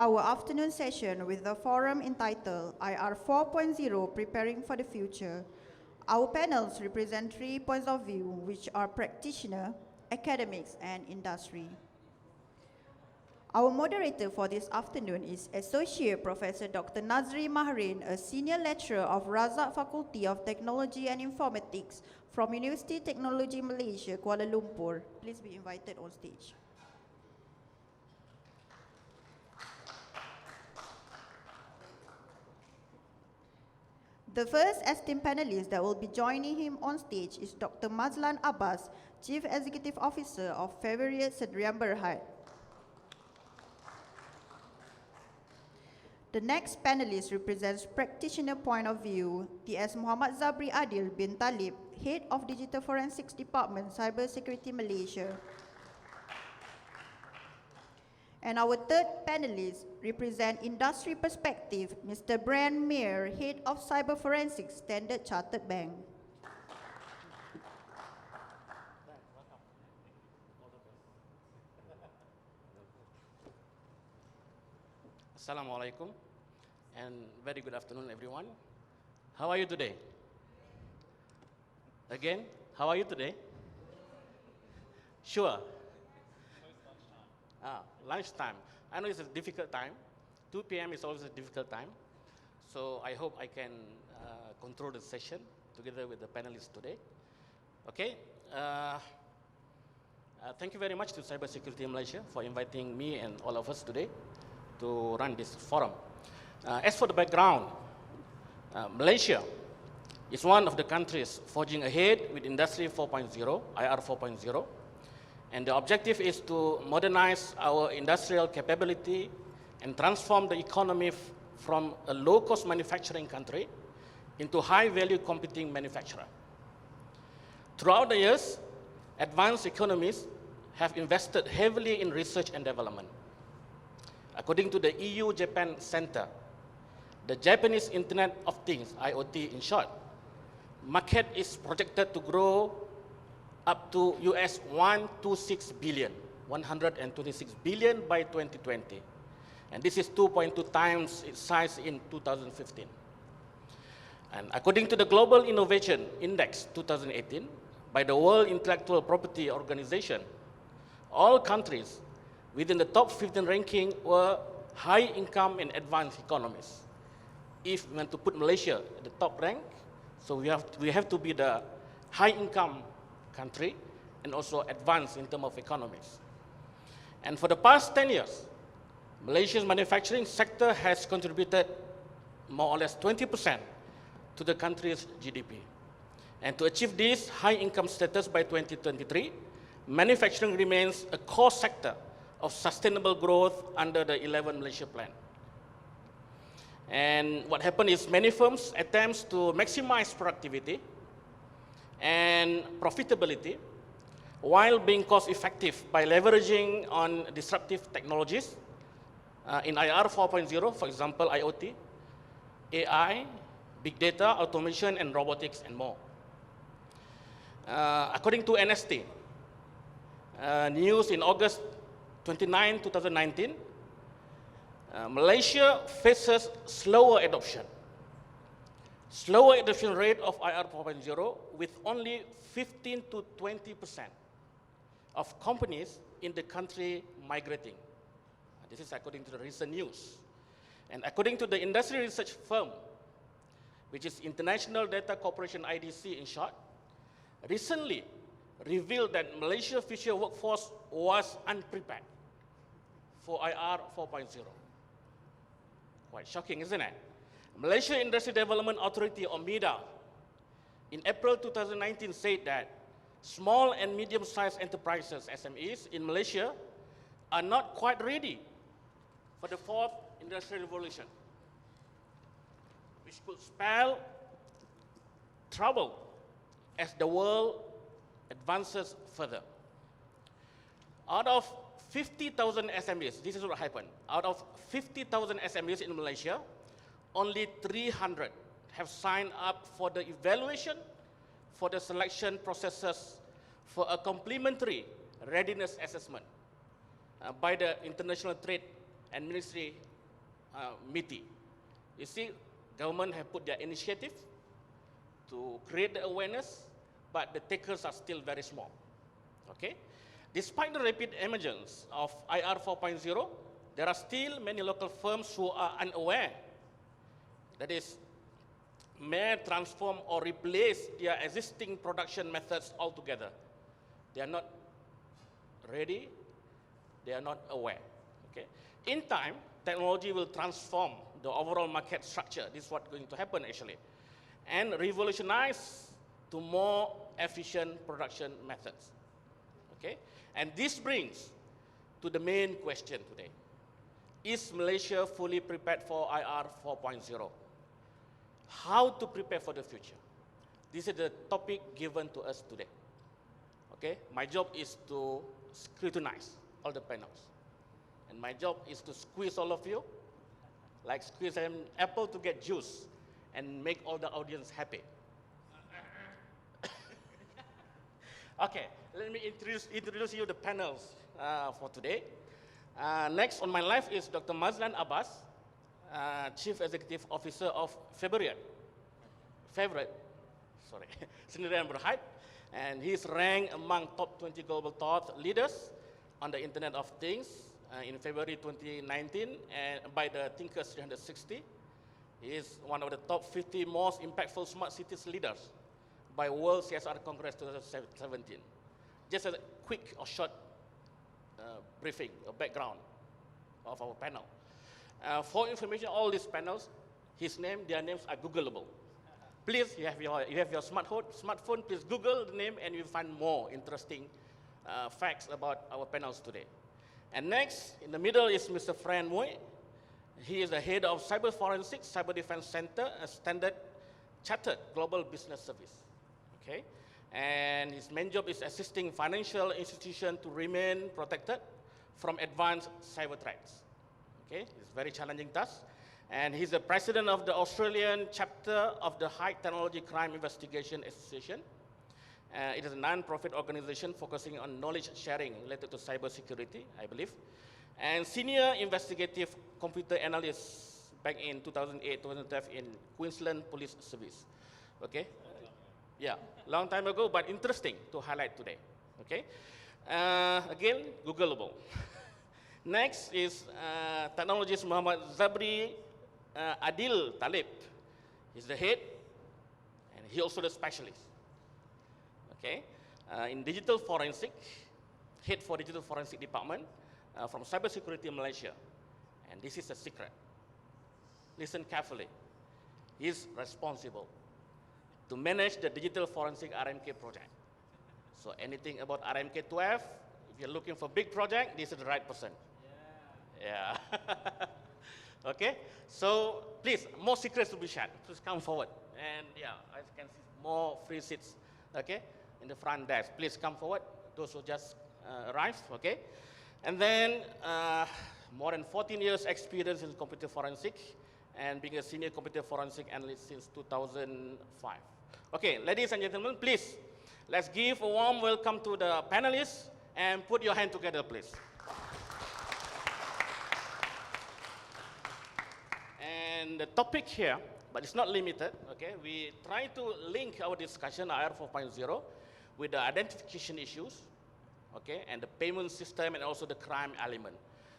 Our afternoon session with the forum entitled IR 4.0 Preparing for the Future. Our panels represent 3 points of view, which are practitioner, academics, and industry. Our moderator for this afternoon is Associate Professor Dr. Naz'ri Mahrin, a Senior Lecturer of Razak Faculty of Technology and Informatics from Universiti Teknologi Malaysia, Kuala Lumpur. Please be invited on stage. The first esteemed panelist that will be joining him on stage is Dr. Mazlan Abbas, Chief Executive Officer of Favoriot Sedrian Berhad. The next panelist represents practitioner point of view, T.S. Muhammad Zabri Adil bin Talib, Head of Digital Forensics Department, CyberSecurity Malaysia. And our third panelist represents industry perspective, Mr. Brent Muir, Head of Cyber Forensics, Standard Chartered Bank. Assalamualaikum and very good afternoon, everyone. How are you today? Again, how are you today? Sure. Lunchtime. I know it's a difficult time. 2 p.m. is always a difficult time. So I hope I can control the session together with the panelists today. Okay. Thank you very much to CyberSecurity Malaysia for inviting me and all of us today to run this forum. As for the background, Malaysia is one of the countries forging ahead with Industry 4.0, IR 4.0. And the objective is to modernize our industrial capability and transform the economy from a low-cost manufacturing country into high-value competing manufacturer. Throughout the years, advanced economies have invested heavily in research and development. According to the EU-Japan Center, the Japanese Internet of Things, IoT in short, market is projected to grow up to US 126 billion, 126 billion by 2020. And this is 2.2 times its size in 2015. And according to the Global Innovation Index 2018 by the World Intellectual Property Organization, all countries within the top 15 ranking were high income and advanced economies. If we want to put Malaysia at the top rank, so we have to be the high income country and also advanced in terms of economies. And for the past 10 years, Malaysia's manufacturing sector has contributed more or less 20% to the country's GDP. And to achieve this high income status by 2023, manufacturing remains a core sector of sustainable growth under the 11 Malaysia Plan. And what happened is many firms attempts to maximize productivity and profitability while being cost effective by leveraging on disruptive technologies in IR 4.0, for example, IoT, AI, big data, automation, and robotics, and more. According to NST, news in August 29, 2019, Malaysia faces slower adoption rate of IR 4.0 with only 15 to 20% of companies in the country migrating. This is according to the recent news. And according to the industry research firm, which is International Data Corporation IDC in short, recently revealed that Malaysia's future workforce was unprepared for IR 4.0. Quite shocking, isn't it? Malaysia Industry Development Authority, or MIDA, in April 2019 said that small and medium-sized enterprises, SMEs, in Malaysia are not quite ready for the fourth industrial revolution, which could spell trouble as the world advances further. Out of 50,000 SMEs, this is what happened. Out of 50,000 SMEs in Malaysia, only 300 have signed up for the evaluation for the selection processes for a complementary readiness assessment by the International Trade and Ministry meaty. You see, government have put their initiative to create the awareness, but the takers are still very small. Okay? Despite the rapid emergence of IR 4.0, there are still many local firms who are unaware, that is, may transform or replace their existing production methods altogether. They are not ready, they are not aware. Okay? In time, technology will transform the overall market structure. This is what's going to happen actually, and revolutionize to more efficient production methods. Okay? And this brings to the main question today. Is Malaysia fully prepared for IR 4.0? How to prepare for the future? This is the topic given to us today. Okay? My job is to scrutinize all the panels. And my job is to squeeze all of you, like squeeze an apple to get juice, and make all the audience happy. Okay, let me introduce you the panels for today. Next on my left is Dr. Mazlan Abbas, Chief Executive Officer of Favoriot, Sendirian Berhad, and he's ranked among top 20 global thought leaders on the Internet of Things in February 2019 and by the Thinkers 360. He is one of the top 50 most impactful smart cities leaders by World CSR Congress 2017. Just a quick or short briefing, a background of our panel. For information, all these panels, their names are Googleable. Please, you have your smartphone, please Google the name and you'll find more interesting facts about our panels today. And next, in the middle is Mr. Muir. He is the head of Cyber Forensics Cyber Defense Center, a Standard Chartered Global Business Service. Okay? And his main job is assisting financial institutions to remain protected from advanced cyber threats. Okay? It's a very challenging task. And he's the president of the Australian chapter of the High Technology Crime Investigation Association. It is a non-profit organization focusing on knowledge sharing related to cybersecurity, I believe. And senior investigative computer analyst back in 2008-2012 in Queensland Police Service. Okay? Yeah, long time ago, but interesting to highlight today. Okay? Again, Googleable. Next is technologist Muhammad Zabri Adil Talib. He's the head, and he also the specialist. Okay, in digital forensic, head for digital forensic department from CyberSecurity Malaysia. And this is a secret. Listen carefully. He's responsible to manage the digital forensic RMK project. So anything about RMK 12, if you're looking for big project, this is the right person. Yeah. Okay, so please, more secrets to be shared. Please come forward. And yeah, I can see more free seats, okay, in the front desk. Please come forward, those who just arrived, okay. And then more than 14 years experience in computer forensic and being a senior computer forensic analyst since 2005. Okay, ladies and gentlemen, please, let's give a warm welcome to the panelists and put your hand together, please. And the topic here, but it's not limited, okay? We try to link our discussion, IR 4.0, with the identification issues, okay, and the payment system and also the crime element.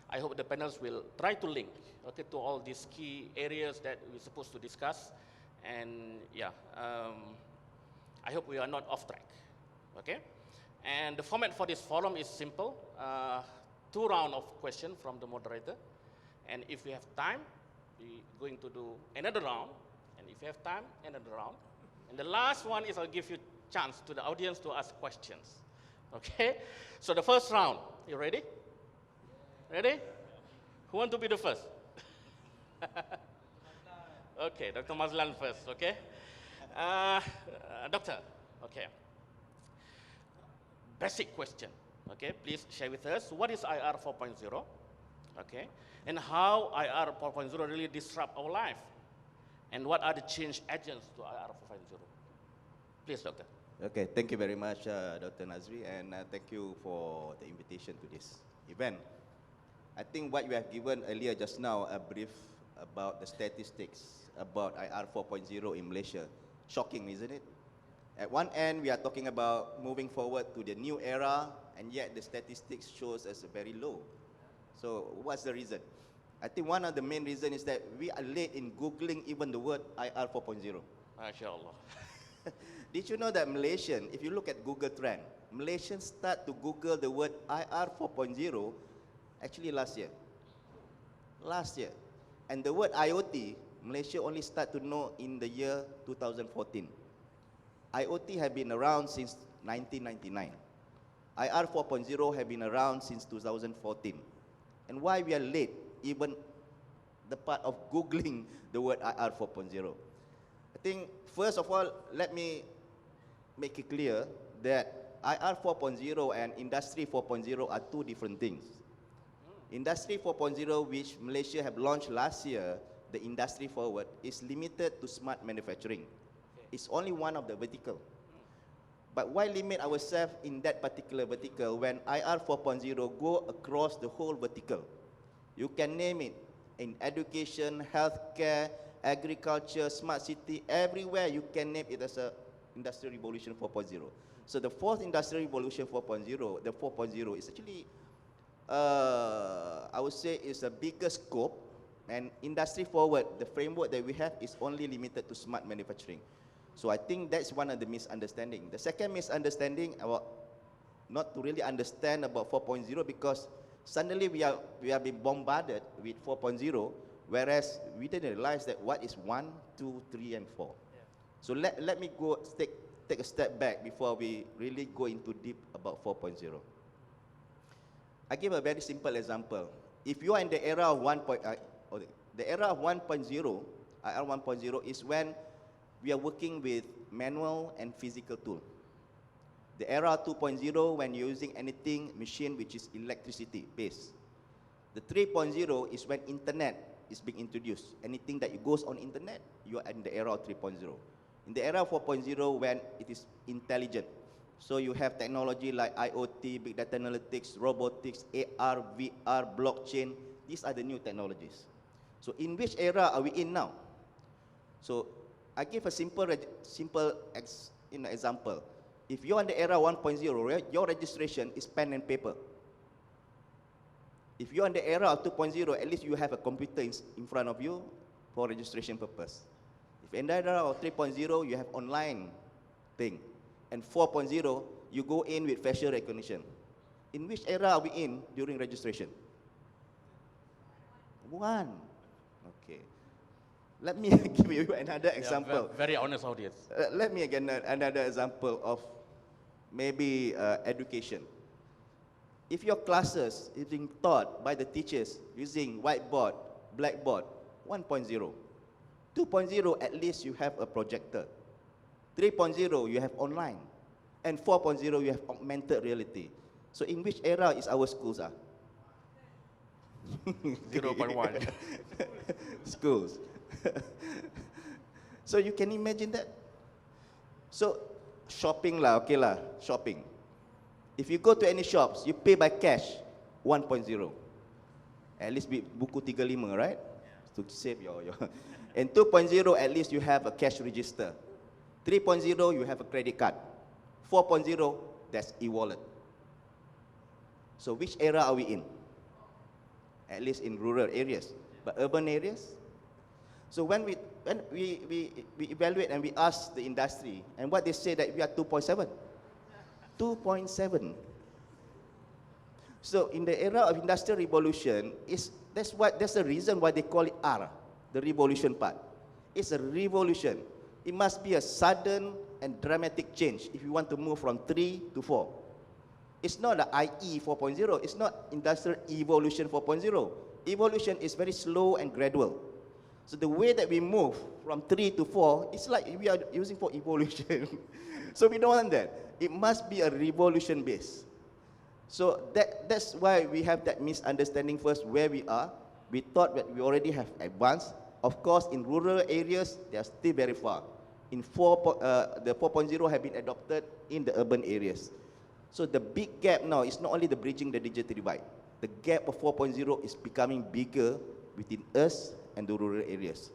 I hope the panels will try to link, okay, to all these key areas that we're supposed to discuss. And yeah, I hope we are not off track, okay? And the format for this forum is simple. 2 rounds of questions from the moderator. And if we have time, we're going to do another round. And if you have time, another round. And the last one is I'll give you a chance to the audience to ask questions. Okay? So the first round, you ready? Ready? Who want to be the first? Okay, Dr. Mazlan first, okay? Doctor, okay. Basic question, okay? Please share with us, what is IR 4.0? Okay? And how IR 4.0 really disrupt our life? And what are the change agents to IR 4.0? Please, Doctor. Okay, thank you very much, Dr. Naz'ri, and thank you for the invitation to this event. I think what you have given earlier just now, a brief about the statistics about IR 4.0 in Malaysia. Shocking, isn't it? At one end, we are talking about moving forward to the new era, and yet the statistics shows us very low. So what's the reason? I think one of the main reasons is that we are late in Googling even the word IR 4.0. MashaAllah. Did you know that Malaysian, if you look at Google Trend, Malaysians start to Google the word IR 4.0 actually last year. Last year. And the word IoT, Malaysia only start to know in the year 2014. IoT have been around since 1999. IR 4.0 have been around since 2014. And why we are late, even the part of Googling the word IR 4.0? I think, first of all, let me make it clear that IR 4.0 and Industry 4.0 are two different things. Industry 4.0, which Malaysia have launched last year, the Industry Forward, is limited to smart manufacturing. It's only one of the vertical. But why limit ourselves in that particular vertical when IR 4.0 go across the whole vertical? You can name it in education, healthcare, agriculture, smart city, everywhere you can name it as a Industrial Revolution 4.0. So the fourth Industrial Revolution 4.0, the 4.0 is actually, I would say, is a bigger scope, and Industry Forward, the framework that we have is only limited to smart manufacturing. So I think that's one of the misunderstanding. The second misunderstanding about not to really understand about 4.0, because suddenly we are being bombarded with 4.0, whereas we didn't realize that what is 1, 2, 3, and 4. Yeah. So let me go take a step back before we really go into deep about 4.0. I give a very simple example. If you are in the era of the era of 1.0, IR 1.0 is when we are working with manual and physical tool. The era 2.0, when you're using anything, machine which is electricity based. The 3.0 is when internet is being introduced. Anything that goes on internet, you are in the era of 3.0. In the era 4.0, when it is intelligent. So you have technology like IoT, big data analytics, robotics, AR, VR, blockchain. These are the new technologies. So in which era are we in now? So I give a simple example. If you're in the era 1.0, your registration is pen and paper. If you're in the era of 2.0, at least you have a computer in front of you for registration purpose. If in the era of 3.0, you have online thing. And 4.0, you go in with facial recognition. In which era are we in during registration? 1. Okay. Let me give you another example. Yeah, very honest audience. Let me again another example of maybe education. If your classes is being taught by the teachers using whiteboard, blackboard, 1.0. 2.0, at least you have a projector. 3.0, you have online. And 4.0, you have augmented reality. So in which era is our schools are? 0.1. Schools. So you can imagine that. So shopping lah, okay lah, shopping. If you go to any shops, you pay by cash, 1.0. At least buku 35, right? To save your And 2.0, at least you have a cash register. 3.0, you have a credit card. 4.0, that's e-wallet. So which era are we in? At least in rural areas. But urban areas? So when we evaluate and we ask the industry, and what they say that we are 2.7. 2.7. So in the era of industrial revolution, that's the reason why they call it R, the revolution part. It's a revolution. It must be a sudden and dramatic change if you want to move from 3 to 4. It's not the IE 4.0. It's not industrial evolution 4.0. Evolution is very slow and gradual. So the way that we move from 3 to 4, it's like we are using for evolution. So we don't want that. It must be a revolution base. So that's why we have that misunderstanding first where we are. We thought that we already have advanced. Of course, in rural areas, they are still very far. The 4.0 have been adopted in the urban areas. So the big gap now is not only the bridging the digital divide. The gap of 4.0 is becoming bigger between us and the rural areas.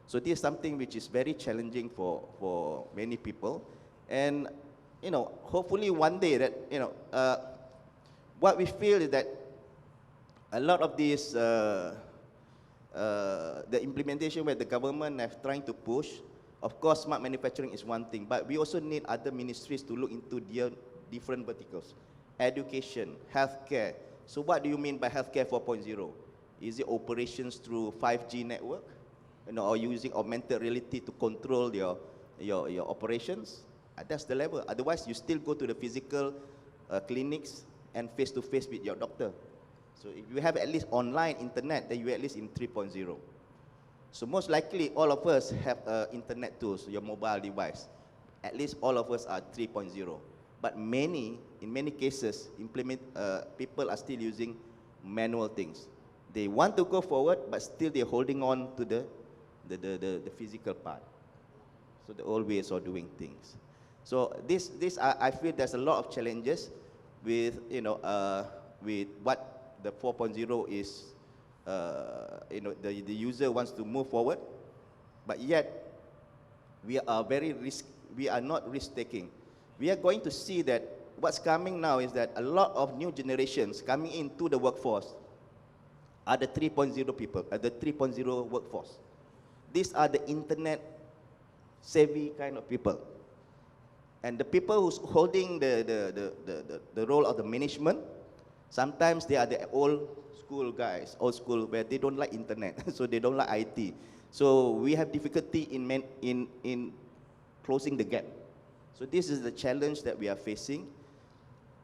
So this is something which is very challenging for many people. And, you know, hopefully one day that, you know, what we feel is that a lot of these, the implementation where the government have trying to push, of course, smart manufacturing is one thing, but we also need other ministries to look into their different verticals. Education, healthcare. So what do you mean by healthcare 4.0? Is it operations through 5G network? You know, or using augmented reality to control your operations? That's the level. Otherwise, you still go to the physical clinics and face-to-face with your doctor. So if you have at least online internet, then you're at least in 3.0. So most likely, all of us have internet tools, your mobile device. At least all of us are 3.0. But in many cases, people are still using manual things. They want to go forward, but still they're holding on to the physical part. So the old ways of doing things. So I feel there's a lot of challenges with, you know, with what the 4.0 is. You know, the user wants to move forward, but yet we are not risk-taking. We are going to see that what's coming now is that a lot of new generations coming into the workforce are the 3.0 people, the 3.0 workforce. These are the internet savvy kind of people. And the people who's holding the role of the management, sometimes they are the old school guys, where they don't like internet, so they don't like IT. So we have difficulty in closing the gap. So this is the challenge that we are facing.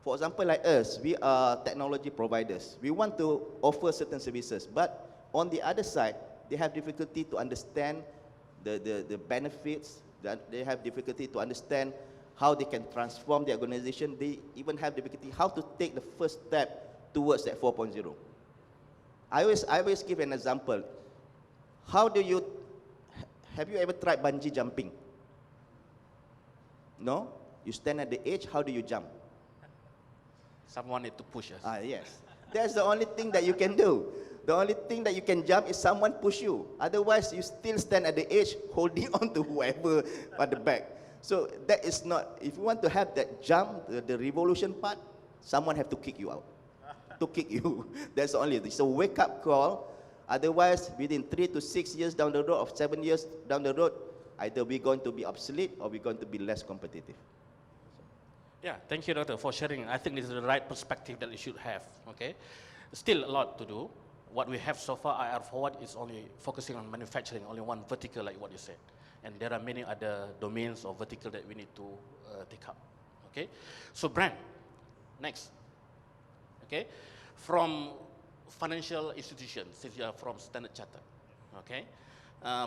For example, like us, we are technology providers. We want to offer certain services, but on the other side, they have difficulty to understand the benefits. They have difficulty to understand how they can transform the organization. They even have difficulty how to take the first step towards that 4.0. I always give an example. Have you ever tried bungee jumping? No? You stand at the edge, how do you jump? Someone need to push us. Yes. That's the only thing that you can do. The only thing that you can jump is someone push you. Otherwise, you still stand at the edge holding on to whoever at the back. So that is not, if you want to have that jump, the revolution part, someone have to kick you out. To kick you. That's only, it's a wake-up call. Otherwise, within 3 to 6 years down the road, or 7 years down the road, either we're going to be obsolete or we're going to be less competitive. Yeah, thank you, Doctor, for sharing. I think this is the right perspective that you should have, okay? Still a lot to do. What we have so far, IR Forward, is only focusing on manufacturing, only one vertical, like what you said. And there are many other domains or vertical that we need to take up, okay? So, Brent, next, okay? From financial institutions, since you are from Standard Chartered, okay?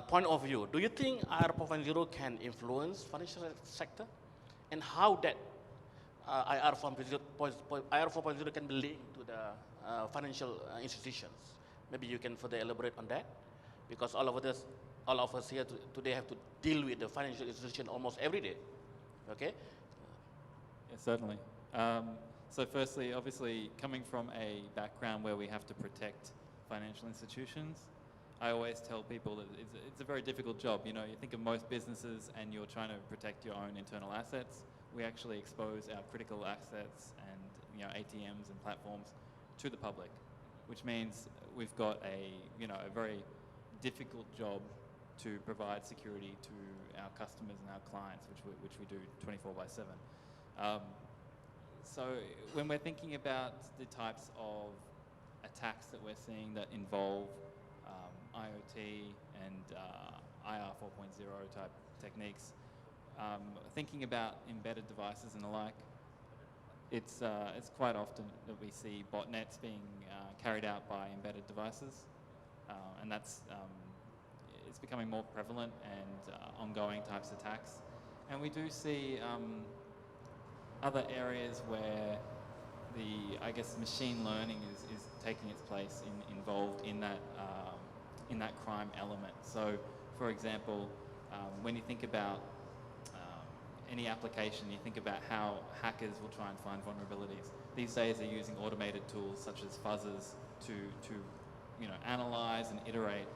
Point of view, do you think IR 4.0 can influence financial sector? And how that IR 4.0 can be linked to the financial institutions? Maybe you can further elaborate on that, because all of us here today have to deal with the financial institution almost every day. Okay? Yes, certainly. So firstly, obviously, coming from a background where we have to protect financial institutions, I always tell people that it's a very difficult job. You know, you think of most businesses and you're trying to protect your own internal assets. We actually expose our critical assets and, you know, ATMs and platforms to the public, which means we've got a very difficult job to provide security to our customers and our clients, which we do 24/7. So when we're thinking about the types of attacks that we're seeing that involve IoT and IR 4.0 type techniques, thinking about embedded devices and the like, it's quite often that we see botnets being carried out by embedded devices, and that's it's becoming more prevalent and ongoing types of attacks. And we do see other areas where I guess machine learning is taking its place involved in that crime element. So, for example, when you think about any application, you think about how hackers will try and find vulnerabilities. These days they're using automated tools such as fuzzers to analyze and iterate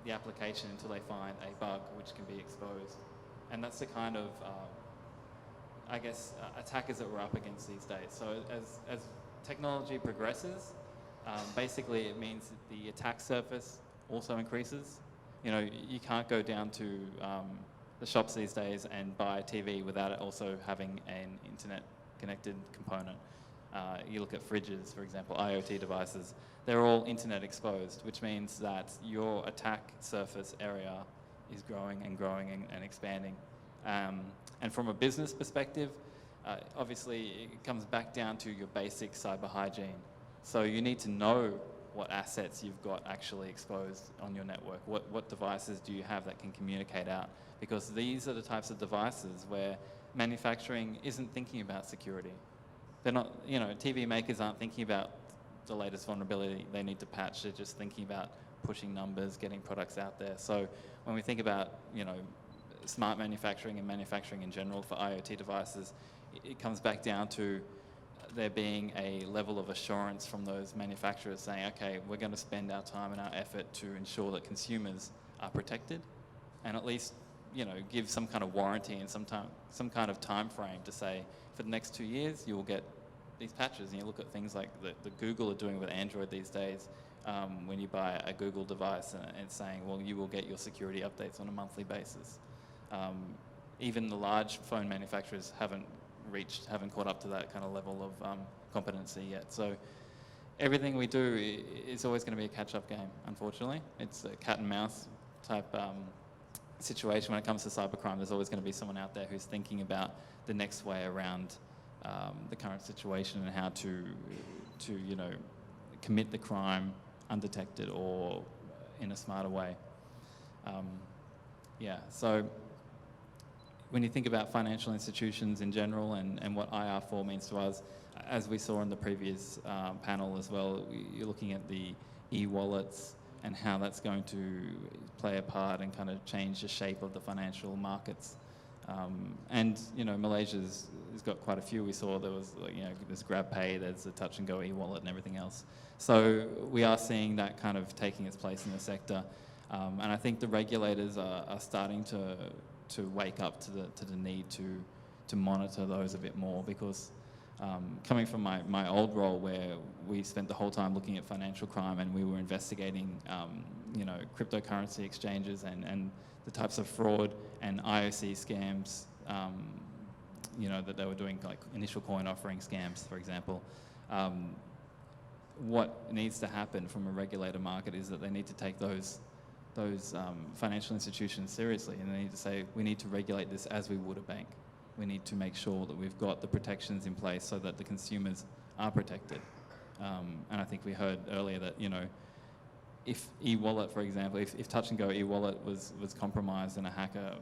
the application until they find a bug which can be exposed. And that's the kind of, I guess, attackers that we're up against these days. So as technology progresses, basically it means that the attack surface also increases. You know, you can't go down to the shops these days and buy a TV without it also having an internet connected component. You look at fridges, for example, IoT devices, they're all internet exposed, which means that your attack surface area is growing and growing and expanding. And from a business perspective, obviously it comes back down to your basic cyber hygiene. So you need to know what assets you've got actually exposed on your network. What devices do you have that can communicate out? Because these are the types of devices where manufacturing isn't thinking about security. They're not, you know, TV makers aren't thinking about the latest vulnerability they need to patch. They're just thinking about pushing numbers, getting products out there. So when we think about, you know, smart manufacturing and manufacturing in general for IoT devices, it comes back down to there being a level of assurance from those manufacturers saying, okay, we're going to spend our time and our effort to ensure that consumers are protected, and at least, you know, give some kind of warranty and some kind of time frame to say, for the next 2 years, you will get these patches. And you look at things like the Google are doing with Android these days, when you buy a Google device and it's saying, well, you will get your security updates on a monthly basis. Even the large phone manufacturers haven't caught up to that kind of level of competency yet. So everything we do is always going to be a catch-up game, unfortunately. It's a cat and mouse type situation when it comes to cybercrime. There's always going to be someone out there who's thinking about the next way around the current situation and how to you know, commit the crime undetected or in a smarter way. Yeah, so when you think about financial institutions in general and what IR4 means to us, as we saw in the previous panel as well, you're looking at the e-wallets and how that's going to play a part and kind of change the shape of the financial markets. And, you know, Malaysia's has got quite a few. We saw there was, you know, there's GrabPay, there's the touch and go e-wallet and everything else. So we are seeing that kind of taking its place in the sector. And I think the regulators are starting to wake up to the need to monitor those a bit more, because coming from my old role where we spent the whole time looking at financial crime and we were investigating you know, cryptocurrency exchanges and the types of fraud and IOC scams, you know, that they were doing, like initial coin offering scams, for example. What needs to happen from a regulator market is that they need to take those financial institutions seriously, and they need to say, we need to regulate this as we would a bank. We need to make sure that we've got the protections in place so that the consumers are protected. And I think we heard earlier that, you know, if e-wallet, for example, if touch and go e-wallet was compromised and a hacker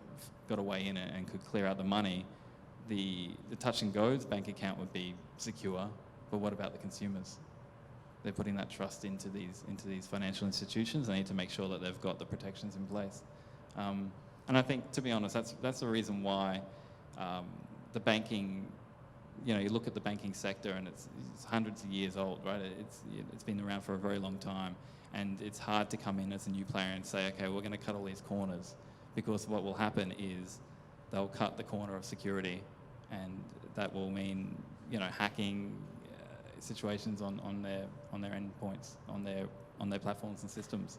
got away in it and could clear out the money, the touch and go's bank account would be secure, but what about the consumers? They're putting that trust into these financial institutions. They need to make sure that they've got the protections in place. And I think, to be honest, that's the reason why the banking, you know, you look at the banking sector and it's hundreds of years old, right? It's been around for a very long time, and it's hard to come in as a new player and say, okay, we're going to cut all these corners, because what will happen is they'll cut the corner of security, and that will mean, you know, hacking situations on their endpoints, on their platforms and systems,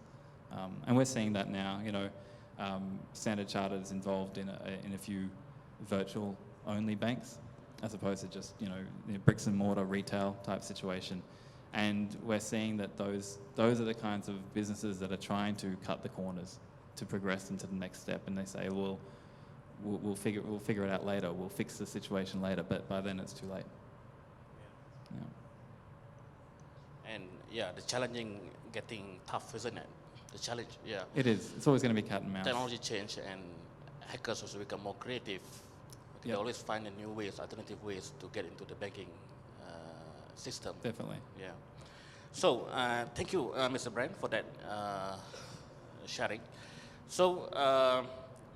and we're seeing that now. You know, Standard Chartered is involved in a few virtual only banks, as opposed to just, you know, bricks and mortar retail type situation. And we're seeing that those are the kinds of businesses that are trying to cut the corners to progress into the next step. And they say, well, we'll figure it out later. We'll fix the situation later. But by then it's too late. Yeah. And yeah, the challenging getting tough, isn't it? The challenge, yeah. It is. It's always going to be cat and mouse. Technology change and hackers also become more creative. They Yep. always find new ways, alternative ways to get into the banking system. Definitely. Yeah. So thank you, Mr. Brent, for that sharing. So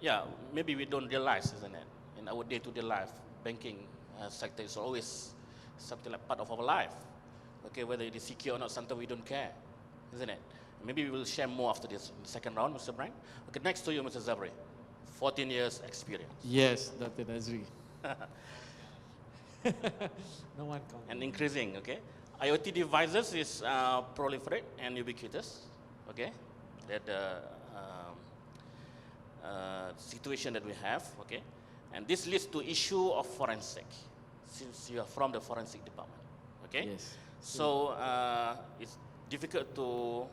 yeah, maybe we don't realize, isn't it? In our day-to-day life, banking sector is always something like part of our life. Okay, whether it is secure or not, sometimes we don't care, isn't it? Maybe we will share more after this in the second round, Mr. Brent. Okay, next to you, Mr. Zabri. 14 years experience. Yes, Dr. Naz'ri. No one can. And increasing, okay? IoT devices is proliferate and ubiquitous, okay? That situation that we have, okay? And this leads to issue of forensic, since you are from the forensic department, okay? Yes. So it's difficult to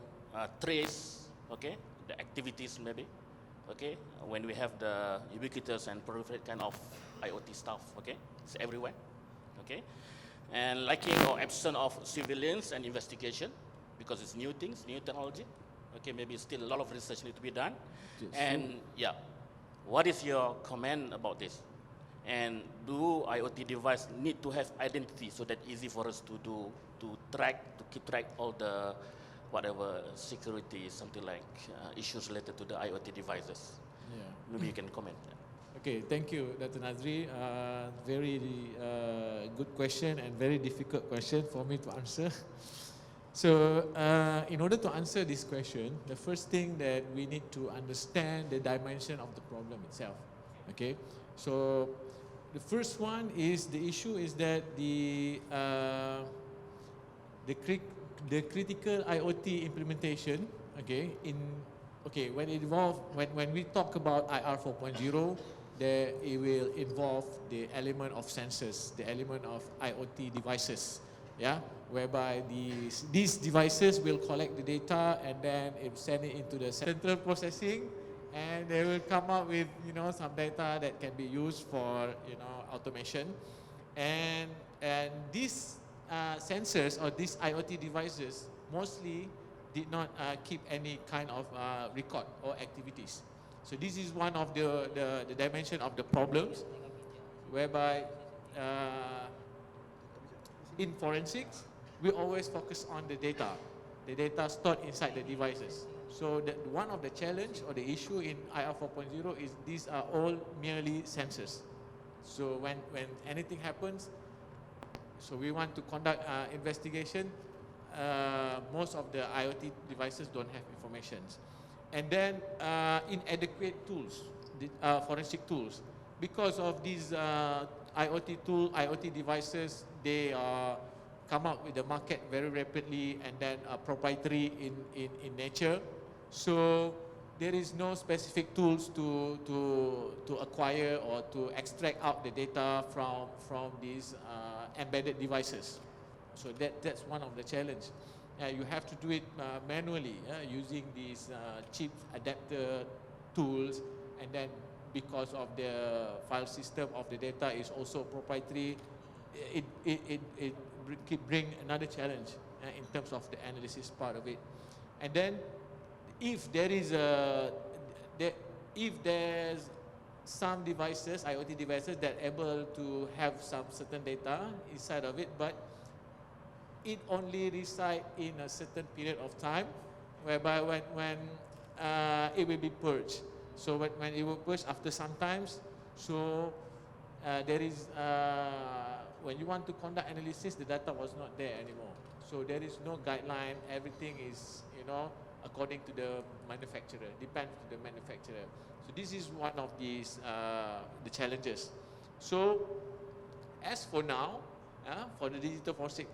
trace, okay, the activities maybe, okay, when we have the ubiquitous and proliferate kind of IoT stuff, okay? It's everywhere, okay? And lacking or absence of surveillance and investigation, because it's new things, new technology, okay, maybe still a lot of research need to be done. Yes. And yeah, what is your comment about this? And do IoT device need to have identity so that easy for us to do, to keep track all the whatever security, something like issues related to the IoT devices? Yeah. Maybe you can comment. Okay, thank you, Dr. Naz'ri. Very good question and very difficult question for me to answer. So, in order to answer this question, the first thing that we need to understand the dimension of the problem itself. Okay, so the first one is the issue is that the critical IoT implementation. Okay, when we talk about IR 4.0. It will involve the element of sensors, the element of IoT devices, yeah, whereby these devices will collect the data and then it send it into the central processing, and they will come up with some data that can be used for automation, and these sensors or these IoT devices mostly did not keep any kind of record or activities. So this is one of the dimension of the problems, whereby in forensics, we always focus on the data stored inside the devices. So one of the challenge or the issue in IR 4.0 is these are all merely sensors. So when anything happens, so we want to conduct investigation, most of the IoT devices don't have information. And then inadequate tools, forensic tools. Because of these IoT devices, they come up with the market very rapidly and then proprietary in nature. So there is no specific tools to acquire or to extract out the data from these embedded devices. So that's one of the challenge. You have to do it manually using these chip adapter tools, and then because of the file system of the data is also proprietary, it bring another challenge in terms of the analysis part of it. And then if there's some devices, IoT devices that are able to have some certain data inside of it, but it only reside in a certain period of time, whereby when it will be purged. So when it will purge after some times, so there is when you want to conduct analysis, the data was not there anymore. So there is no guideline. Everything is according to the manufacturer, depends to the manufacturer. So this is one of these the challenges. So as for now, for the digital forensic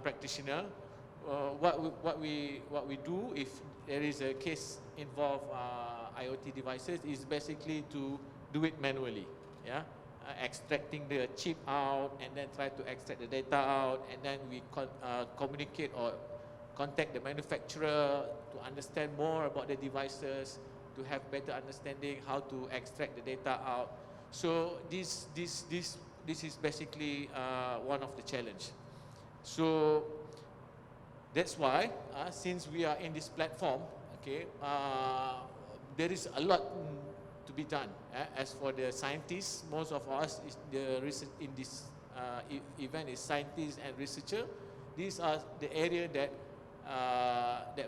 practitioner, what we do if there is a case involve IoT devices is basically to do it manually, extracting the chip out and then try to extract the data out, and then we communicate or contact the manufacturer to understand more about the devices, to have better understanding how to extract the data out. So this is basically one of the challenge. So that's why since we are in this platform, there is a lot to be done. As for the scientists, most of us is the research in this event is scientists and researcher. These are the area that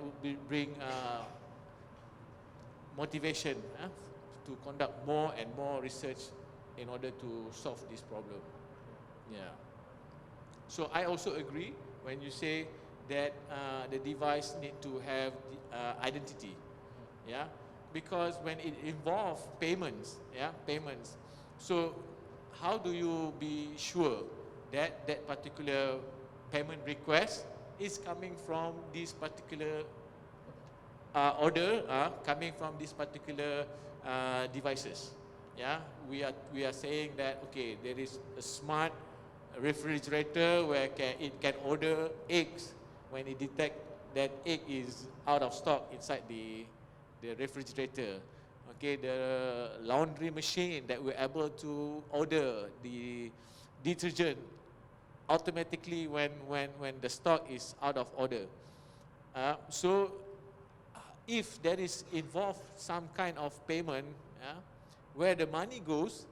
would bring motivation to conduct more and more research in order to solve this problem. Yeah. So I also agree when you say that the device need to have identity, yeah, because when it involves payments, yeah, payments. So how do you be sure that that particular payment request is coming from this particular order, coming from this particular devices? Yeah, we are saying that okay, there is a smart refrigerator where it can order eggs when it detect that egg is out of stock inside the refrigerator. Okay, the laundry machine that we're able to order the detergent automatically when the stock is out of order. So if there is involved some kind of payment, where the money goes,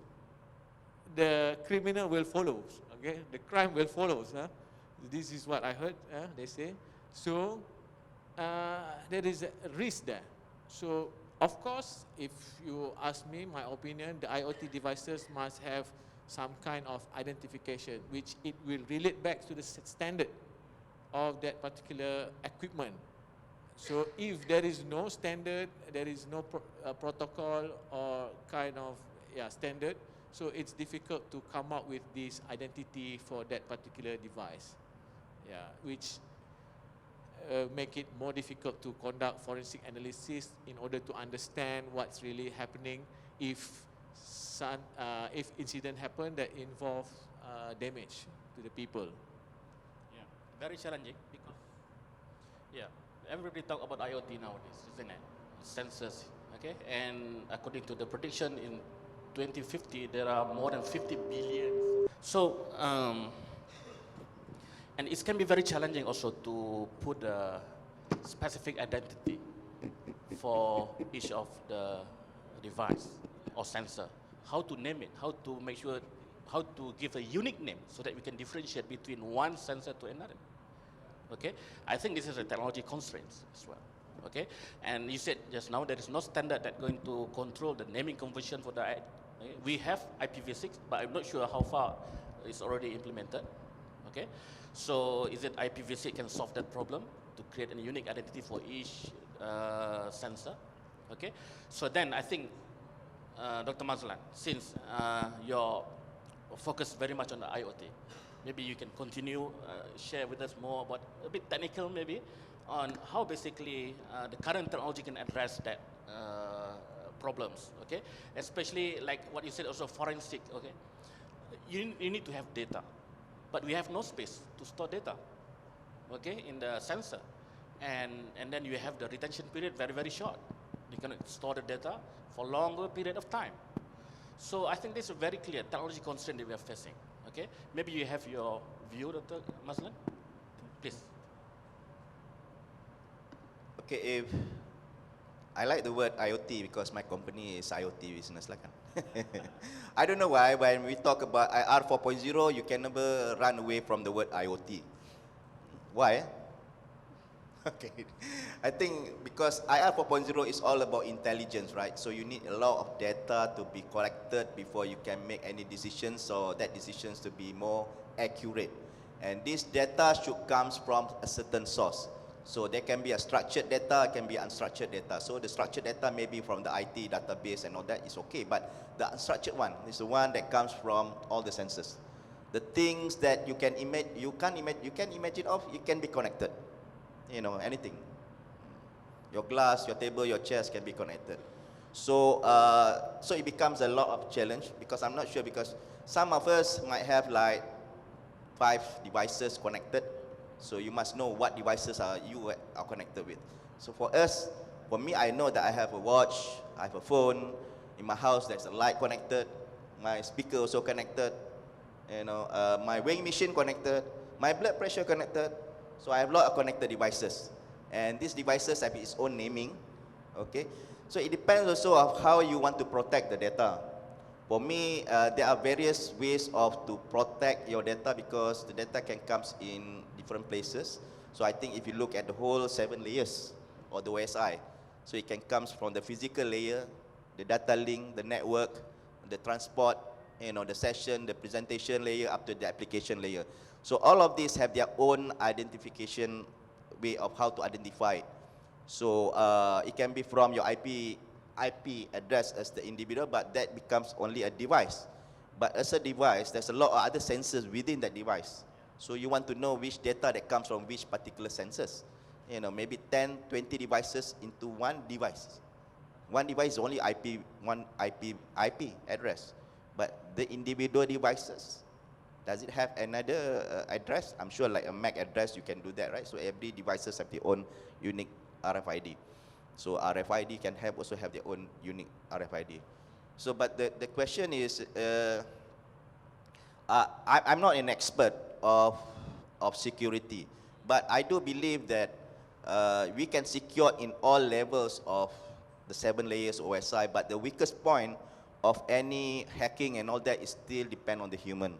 the criminal will follow. Okay, the crime will follow. This is what I heard. They say. So there is a risk there. So of course, if you ask me, my opinion, the IoT devices must have some kind of identification, which it will relate back to the standard of that particular equipment. So if there is no standard, there is no protocol or kind of standard, so it's difficult to come up with this identity for that particular device, which make it more difficult to conduct forensic analysis in order to understand what's really happening if incident happen that involve damage to the people. Yeah, very challenging because everybody talk about IoT nowadays, isn't it? Sensors, okay? And according to the prediction in 2050, there are more than 50 billion. So, and it can be very challenging also to put a specific identity for each of the device or sensor. How to name it, how to make sure, how to give a unique name so that we can differentiate between one sensor to another. Okay, I think this is a technology constraints as well. Okay, and you said just now there is no standard that going to control the naming convention for the. We have IPv6, but I'm not sure how far it's already implemented. Okay, so is it IPv6 can solve that problem to create a unique identity for each sensor? Okay, so then I think Dr. Mazlan, since your focus very much on the IoT, maybe you can continue share with us more about a bit technical maybe on how basically the current technology can address that problems, okay? Especially like what you said also forensic, okay? You need to have data, but we have no space to store data, okay, in the sensor. And then you have the retention period very, very short. You can store the data for longer period of time. So I think this is a very clear technology constraint that we are facing. Okay, maybe you have your view, Dr. Mazlan, please. Okay, if I like the word IoT because my company is IoT business lah kan. I don't know why when we talk about IR 4.0, you can never run away from the word IoT. Why? Okay, I think because IR 4.0 is all about intelligence, right? So you need a lot of data to be collected before you can make any decisions, or that decisions to be more accurate. And this data should come from a certain source. So there can be a structured data, can be unstructured data. So the structured data may be from the IT database and all that is okay, but the unstructured one is the one that comes from all the sensors. The things that you can imagine, you can imagine of, it can be connected. You know, anything. Your glass, your table, your chairs can be connected. So, so it becomes a lot of challenge because I'm not sure, because some of us might have like 5 devices connected. So you must know what devices you are connected with. So for us, for me, I know that I have a watch, I have a phone. In my house, there's a light connected. My speaker also connected. You know, my weighing machine connected. My blood pressure connected. So I have a lot of connected devices, and these devices have its own naming, okay? So it depends also of how you want to protect the data. For me, there are various ways to protect your data because the data can come in different places. So I think if you look at the whole 7 layers or the OSI, so it can come from the physical layer, the data link, the network, the transport, you know, the session, the presentation layer up to the application layer. So all of these have their own identification way of how to identify it. So it can be from your IP address as the individual, but that becomes only a device. But as a device, there's a lot of other sensors within that device. So you want to know which data that comes from which particular sensors. You know, maybe 10, 20 devices into one device. One device is only one IP address. But the individual devices, does it have another address? I'm sure like a MAC address, you can do that, right? So every devices have their own unique RFID. So RFID can also have their own unique RFID. So, but the question is, I'm not an expert of security, but I do believe that we can secure in all levels of the 7 layers OSI, but the weakest point of any hacking and all that is still depend on the human.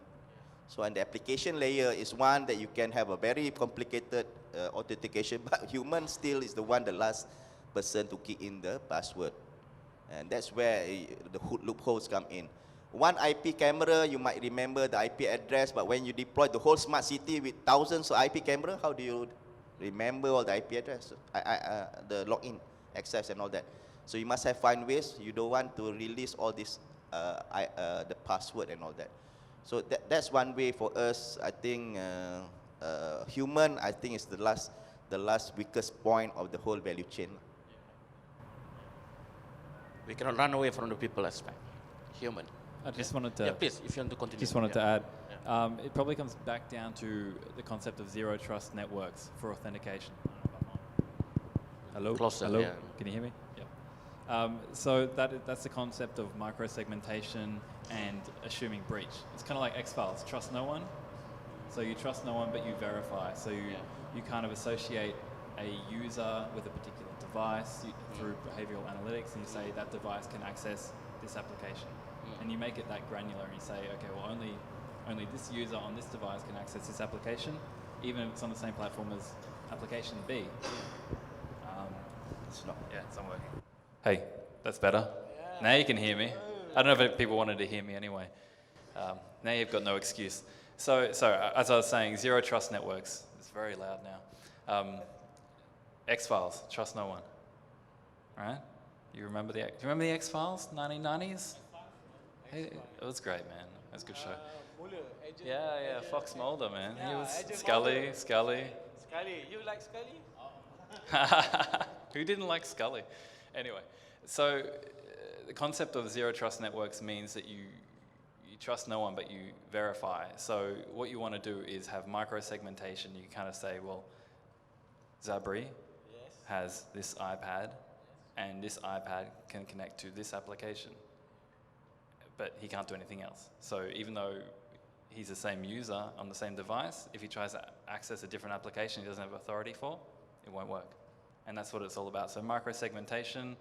So, and the application layer is one that you can have a very complicated authentication, but human still is the one, the last person to key in the password. And that's where the loopholes come in. One IP camera, you might remember the IP address, but when you deploy the whole smart city with thousands of IP camera, how do you remember all the IP address, the login, access and all that? So you must have find ways. You don't want to release all this, the password and all that. So that's one way for us. I think human, I think, is the last weakest point of the whole value chain. We cannot run away from the people aspect. Human. I just wanted to. Yeah, please, if you want to continue. Just wanted to add. It probably comes back down to the concept of zero trust networks for authentication. Hello. Closer, Hello. yeah. Can you hear me? Yeah. So that's the concept of micro-segmentation and assuming breach. It's kind of like X-Files. Trust no one. So you trust no one, but you verify. So you kind of associate a user with a particular device through behavioral analytics, and you say that device can access this application. And you make it that granular, and you say, okay, well, only this user on this device can access this application, even if it's on the same platform as application B. It's not working. Hey, that's better. Yeah. Now you can hear me. I don't know if people wanted to hear me anyway. Now you've got no excuse. So as I was saying, zero trust networks. It's very loud now. X-Files, trust no one. Right? You remember do you remember the X-Files, 1990s? Hey, it was great, man. It was a good show. Yeah, Fox Mulder, man. He was Scully. Scully, you like Scully? Who didn't like Scully? Anyway, so the concept of zero trust networks means that you trust no one, but you verify. So what you want to do is have micro-segmentation. You kind of say, well, Zabri has this iPad, and this iPad can connect to this application, but he can't do anything else. So even though he's the same user on the same device, if he tries to access a different application he doesn't have authority for, it won't work. And that's what it's all about. So micro-segmentation,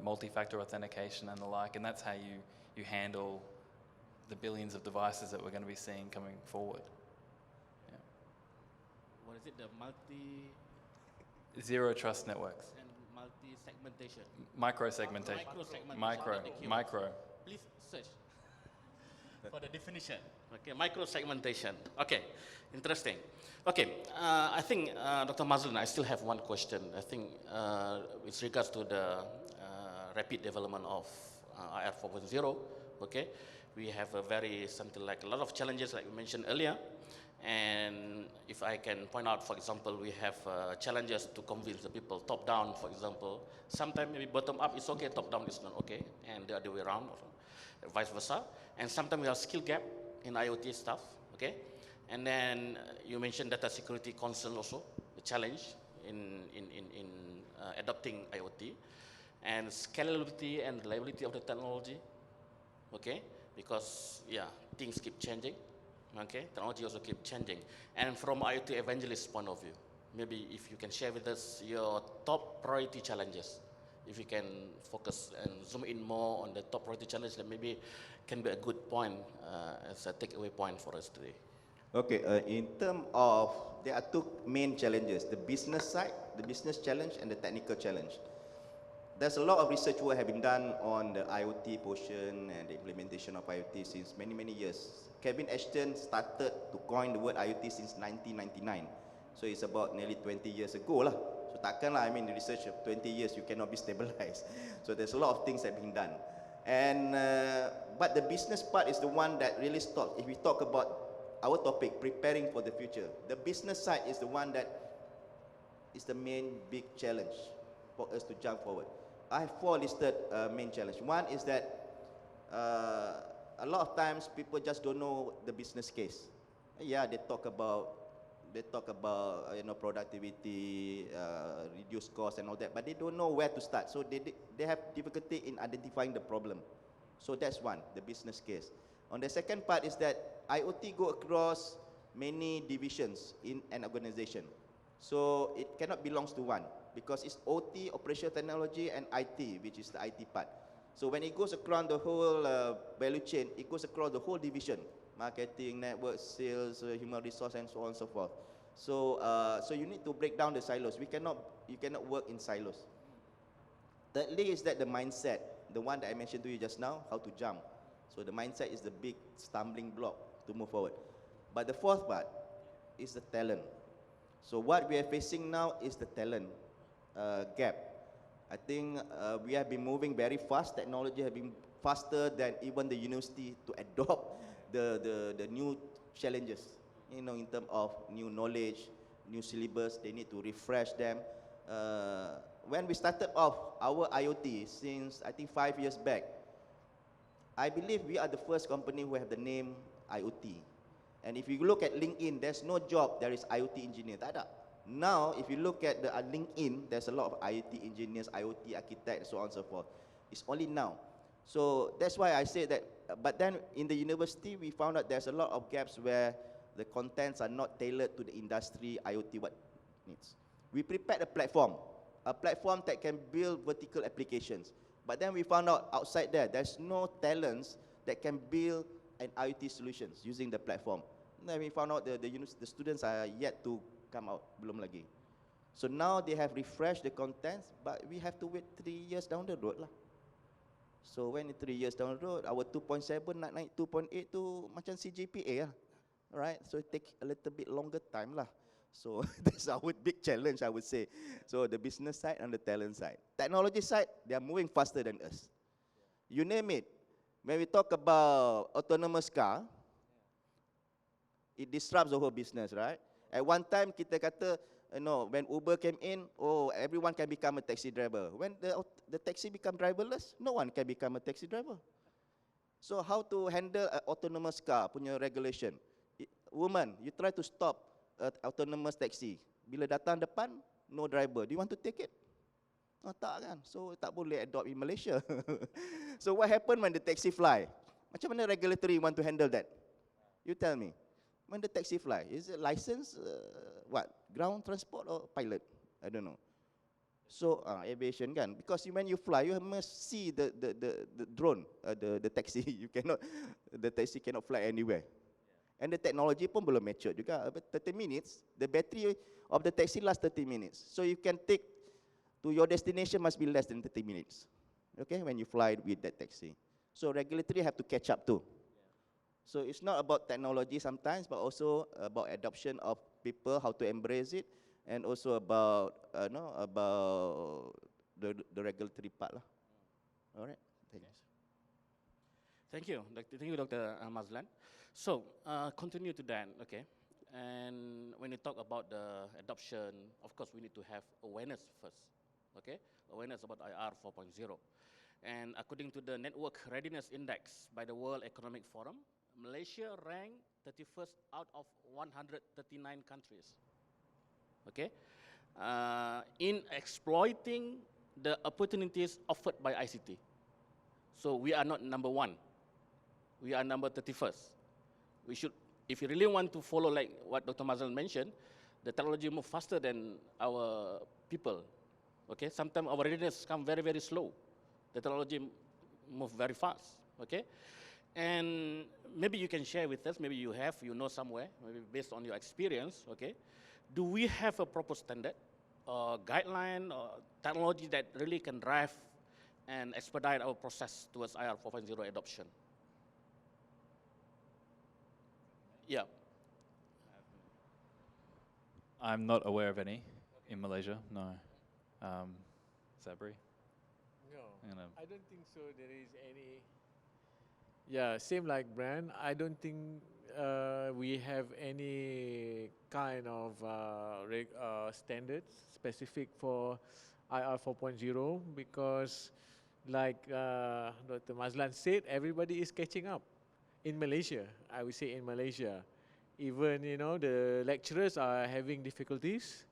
multi-factor authentication and the like, and that's how you handle the billions of devices that we're going to be seeing coming forward. Yeah. What is it? The Zero trust networks. and multi-segmentation. Micro-segmentation. Micro. Please search for the definition. Okay, micro-segmentation. Okay, interesting. Okay, I think, Dr. Mazlan, I still have one question. I think with regards to the rapid development of IR 4.0, okay, we have a lot of challenges like we mentioned earlier. And if I can point out, for example, we have challenges to convince the people top-down, for example. Sometimes maybe bottom-up is okay, top-down is not okay, and the other way around, or vice versa. And sometimes we have skill gap in IoT stuff, okay? And then you mentioned data security concern also, the challenge in adopting IoT, and scalability and reliability of the technology, okay? Because, things keep changing. Okay, technology also keep changing. And from IoT evangelist point of view, maybe if you can share with us your top priority challenges, if you can focus and zoom in more on the top priority challenges, that maybe can be a good point as a takeaway point for us today. Okay, in terms of, there are two main challenges, the business side, the business challenge and the technical challenge. There's a lot of research work have been done on the IoT portion and the implementation of IoT since many, many years. Kevin Ashton started to coin the word IoT since 1999. So it's about nearly 20 years ago lah. So takkan lah, I mean, the research of 20 years, you cannot be stabilized. So there's a lot of things that have been done. And, but the business part is the one that really stops. If we talk about our topic, preparing for the future, the business side is the one that is the main big challenge for us to jump forward. I have 4 listed main challenges. One is that a lot of times people just don't know the business case. Yeah, they talk about you know, productivity, reduce cost and all that, but they don't know where to start. So they have difficulty in identifying the problem. So that's one, the business case. On the second part is that IoT go across many divisions in an organization. So it cannot belongs to one, because it's OT, operational technology, and IT, which is the IT part. So when it goes across the whole value chain, it goes across the whole division: marketing, network, sales, human resource, and so on and so forth. So, so you need to break down the silos. You cannot work in silos. Thirdly is that the mindset, the one that I mentioned to you just now, how to jump. So the mindset is the big stumbling block to move forward. But the fourth part is the talent. So what we are facing now is the talent gap. I think we have been moving very fast. Technology has been faster than even the university to adopt the new challenges. You know, in terms of new knowledge, new syllabus, they need to refresh them. When we started off our IoT, since I think 5 years back, I believe we are the first company who have the name IoT. And if you look at LinkedIn, there's no job there is IoT engineer. Tak ada. Now, if you look at the LinkedIn, there's a lot of IoT engineers, IoT architects, so on and so forth. It's only now. So that's why I say that. But then in the university, we found out there's a lot of gaps where the contents are not tailored to the industry IoT what needs. We prepared a platform that can build vertical applications. But then we found out outside there's no talents that can build an IoT solutions using the platform. Then we found out the students are yet to come out, belum lagi. So now they have refreshed the contents, but we have to wait 3 years down the road lah. So when 3 years down the road, our 2.7 nak naik 2.8 tu macam CGPA lah. Right? So it take a little bit longer time lah. So that's our big challenge, I would say. So the business side and the talent side. Technology side, they are moving faster than us. You name it. When we talk about autonomous car, it disrupts the whole business, right? At one time, kita kata, you know, when Uber came in, oh, everyone can become a taxi driver. When the taxi become driverless, no one can become a taxi driver. So how to handle an autonomous car punya regulation? Woman, you try to stop autonomous taxi. Bila datang depan, no driver. Do you want to take it? Oh, tak kan? So tak boleh adopt in Malaysia. So what happened when the taxi fly? Macam mana regulatory want to handle that? You tell me. When the taxi fly, is it license? What? Ground transport or pilot? I don't know. So aviation kan? Because when you fly, you must see the drone, the taxi. You cannot, the taxi cannot fly anywhere. And the technology pun belum mature juga. 30 minutes, the battery of the taxi lasts 30 minutes. So you can take to your destination must be less than 30 minutes. Okay, when you fly with that taxi. So regulatory have to catch up too. So it's not about technology sometimes, but also about adoption of people, how to embrace it, and also about about the regulatory part lah. All right, thanks. Thank you, Dr. Mazlan. So, continue to that, okay. And when you talk about the adoption, of course, we need to have awareness first, okay. Awareness about IR 4.0. And according to the Network Readiness Index by the World Economic Forum, Malaysia ranked 31st out of 139 countries, okay, in exploiting the opportunities offered by ICT. So we are not number 1. We are number 31st. We should, if you really want to follow like what Dr. Mazlan mentioned, the technology move faster than our people. Okay, sometimes our readiness come very, very slow. The technology move very fast. Okay, and maybe you can share with us. Maybe you know somewhere. Maybe based on your experience. Okay, do we have a proper standard, or guideline, or technology that really can drive and expedite our process towards IR 4.0 adoption? Yeah. I'm not aware of any in Malaysia, no. Zabri? No, You know. I don't think so. There is any. Yeah, same like Brent. I don't think we have any kind of standards specific for IR 4.0 because, like Dr. Mazlan said, everybody is catching up in Malaysia. I would say in Malaysia, even the lecturers are having difficulties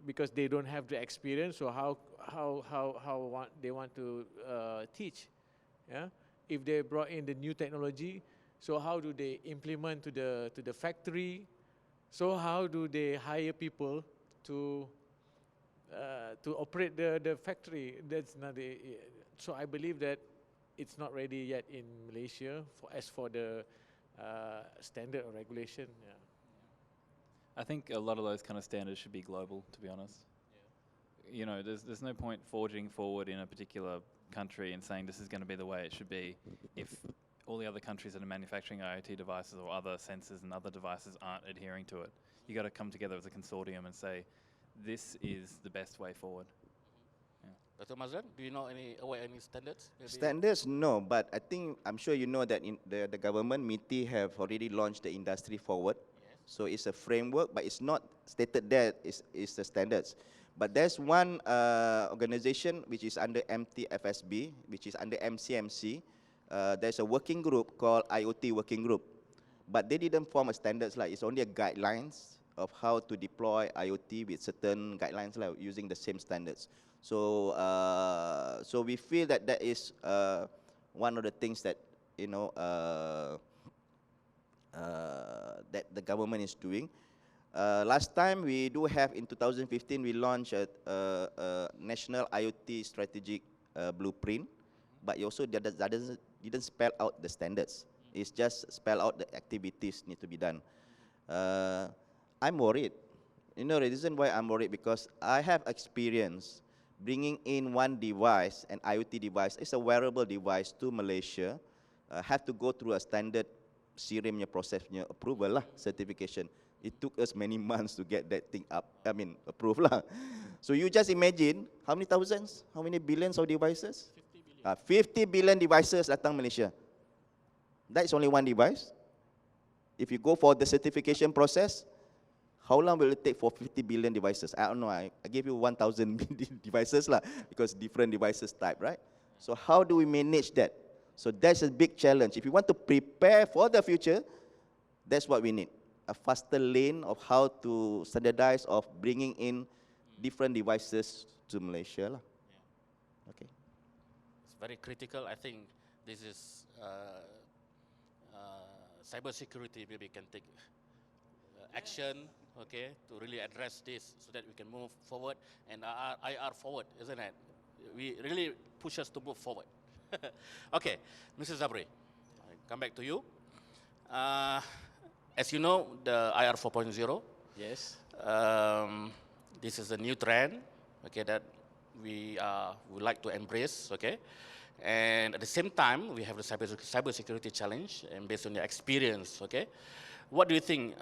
because they don't have the experience. So how they want to teach? Yeah. If they brought in the new technology, so how do they implement to the factory? So how do they hire people to operate the factory? That's not the. So I believe that it's not ready yet in Malaysia as for the standard or regulation. Yeah. I think a lot of those kind of standards should be global, to be honest. Yeah. There's no point forging forward in a particular country and saying this is going to be the way it should be if all the other countries that are manufacturing IoT devices or other sensors and other devices aren't adhering to it. You got to come together as a consortium and say this is the best way forward. Yeah. Dr. Mazlan, do you know any standards? Maybe? Standards, no, but I'm sure you know that in the government, MITI have already launched the industry forward. Yes. So it's a framework, but it's not stated there is the standards. But there's one organization which is under MTFSB, which is under MCMC. There's a working group called IoT Working Group. But they didn't form a standards, like it's only a guidelines of how to deploy IoT with certain guidelines, like using the same standards. So, so we feel that that is one of the things that that the government is doing. Last time we do have in 2015 we launched a national IoT strategic blueprint, but it also didn't spell out the standards. It's just spell out the activities need to be done. I'm worried. The reason why I'm worried because I have experience bringing in one device, an IoT device, it's a wearable device to Malaysia, have to go through a standard SIRIM process approval lah, certification. It took us many months to get that thing approved lah. So you just imagine how many thousands, how many billions of devices? 50 billion. 50 billion devices datang Malaysia. That's only one device. If you go for the certification process, how long will it take for 50 billion devices? I don't know. I gave you 1,000 devices lah, because different devices type, right? So how do we manage that? So that's a big challenge. If you want to prepare for the future, that's what we need. A faster lane of how to standardize of bringing in different devices to Malaysia lah. Yeah. Okay. It's very critical. I think this is cybersecurity maybe can take action, okay, to really address this so that we can move forward and IR forward, isn't it? We really push us to move forward. Okay, Mr. Zabri, I come back to you. As you know, the IR 4.0. Yes. This is a new trend, okay, that we would like to embrace, okay. And at the same time, we have the cybersecurity challenge, and based on your experience, okay, what do you think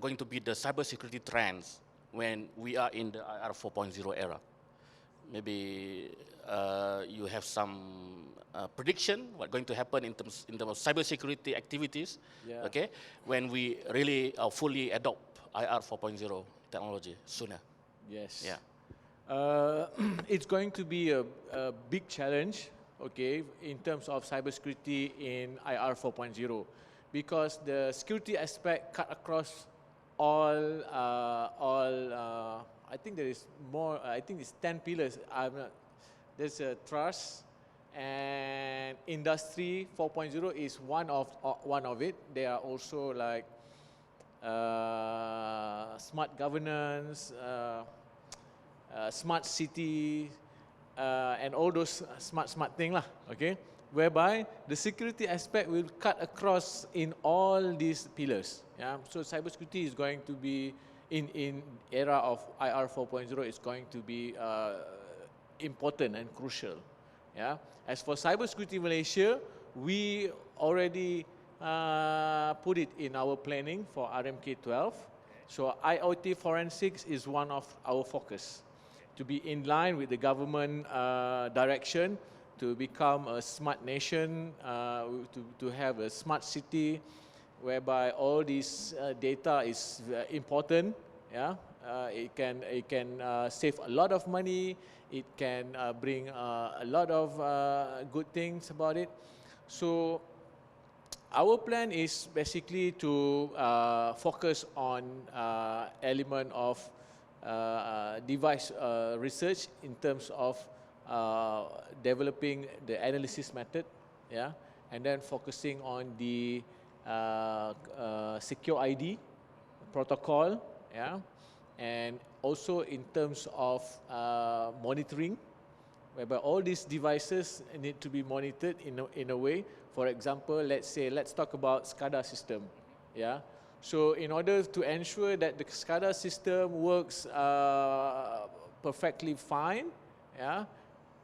going to be the cybersecurity trends when we are in the IR 4.0 era? Maybe you have some prediction what going to happen in terms of cybersecurity activities, Yeah. okay, when we really fully adopt IR 4.0 technology sooner. Yes. Yeah. It's going to be a big challenge, okay, in terms of cybersecurity in IR 4.0, because the security aspect cut across all. I think there is more. I think it's 10 pillars. There's a trust, and industry 4.0 is one of it. There are also like smart governance, smart city, and all those smart thing lah. Okay, whereby the security aspect will cut across in all these pillars. Yeah, so cybersecurity is going to be in era of IR 4.0 is going to be important and crucial. Yeah. As for cybersecurity Malaysia, we already put it in our planning for RMK 12. So IoT forensics is one of our focus, to be in line with the government direction, to become a smart nation, to have a smart city, whereby all this data is important. Yeah, it can save a lot of money. It can bring a lot of good things about it. So our plan is basically to focus on element of device research in terms of developing the analysis method, yeah, and then focusing on the secure ID protocol, yeah, and also in terms of monitoring, whereby all these devices need to be monitored in a way. For example, let's talk about SCADA system, yeah. So in order to ensure that the SCADA system works perfectly fine, yeah,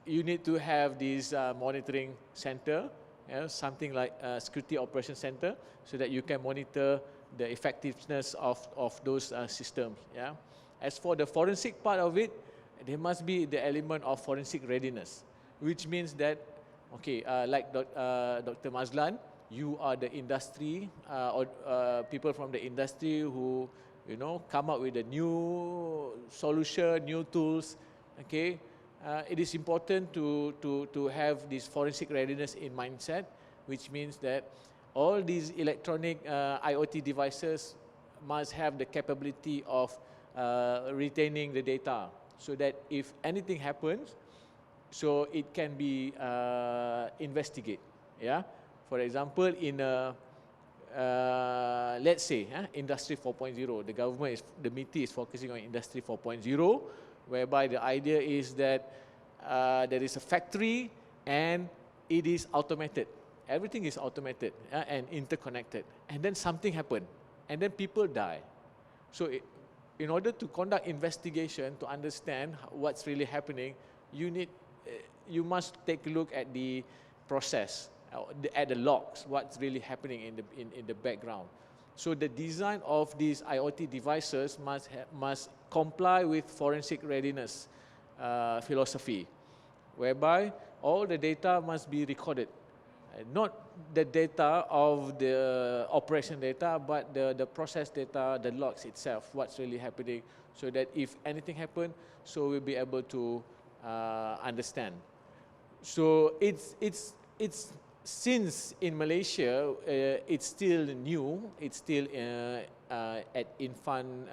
you need to have this monitoring center, yeah, something like security operation center, so that you can monitor the effectiveness of those systems, yeah. As for the forensic part of it, there must be the element of forensic readiness, which means that, okay, like Dr. Mazlan, you are the industry or people from the industry who, you know, come up with a new solution, new tools. Okay, it is important to have this forensic readiness in mindset, which means that all these electronic IoT devices must have the capability of retaining the data, so that if anything happens, so it can be investigated. Yeah. For example, in let's say Industry 4.0, the MITI is focusing on Industry 4.0, whereby the idea is that there is a factory and it is automated. Everything is automated and interconnected. And then something happened, and then people die. So in order to conduct investigation, to understand what's really happening, you must take a look at the process, at the logs, what's really happening in the background. So the design of these IoT devices must comply with forensic readiness philosophy, whereby all the data must be recorded. Not the data of the operation data, but the process data, the logs itself, what's really happening, so that if anything happens, so we'll be able to understand. So it's since in Malaysia it's still new, it's still at infant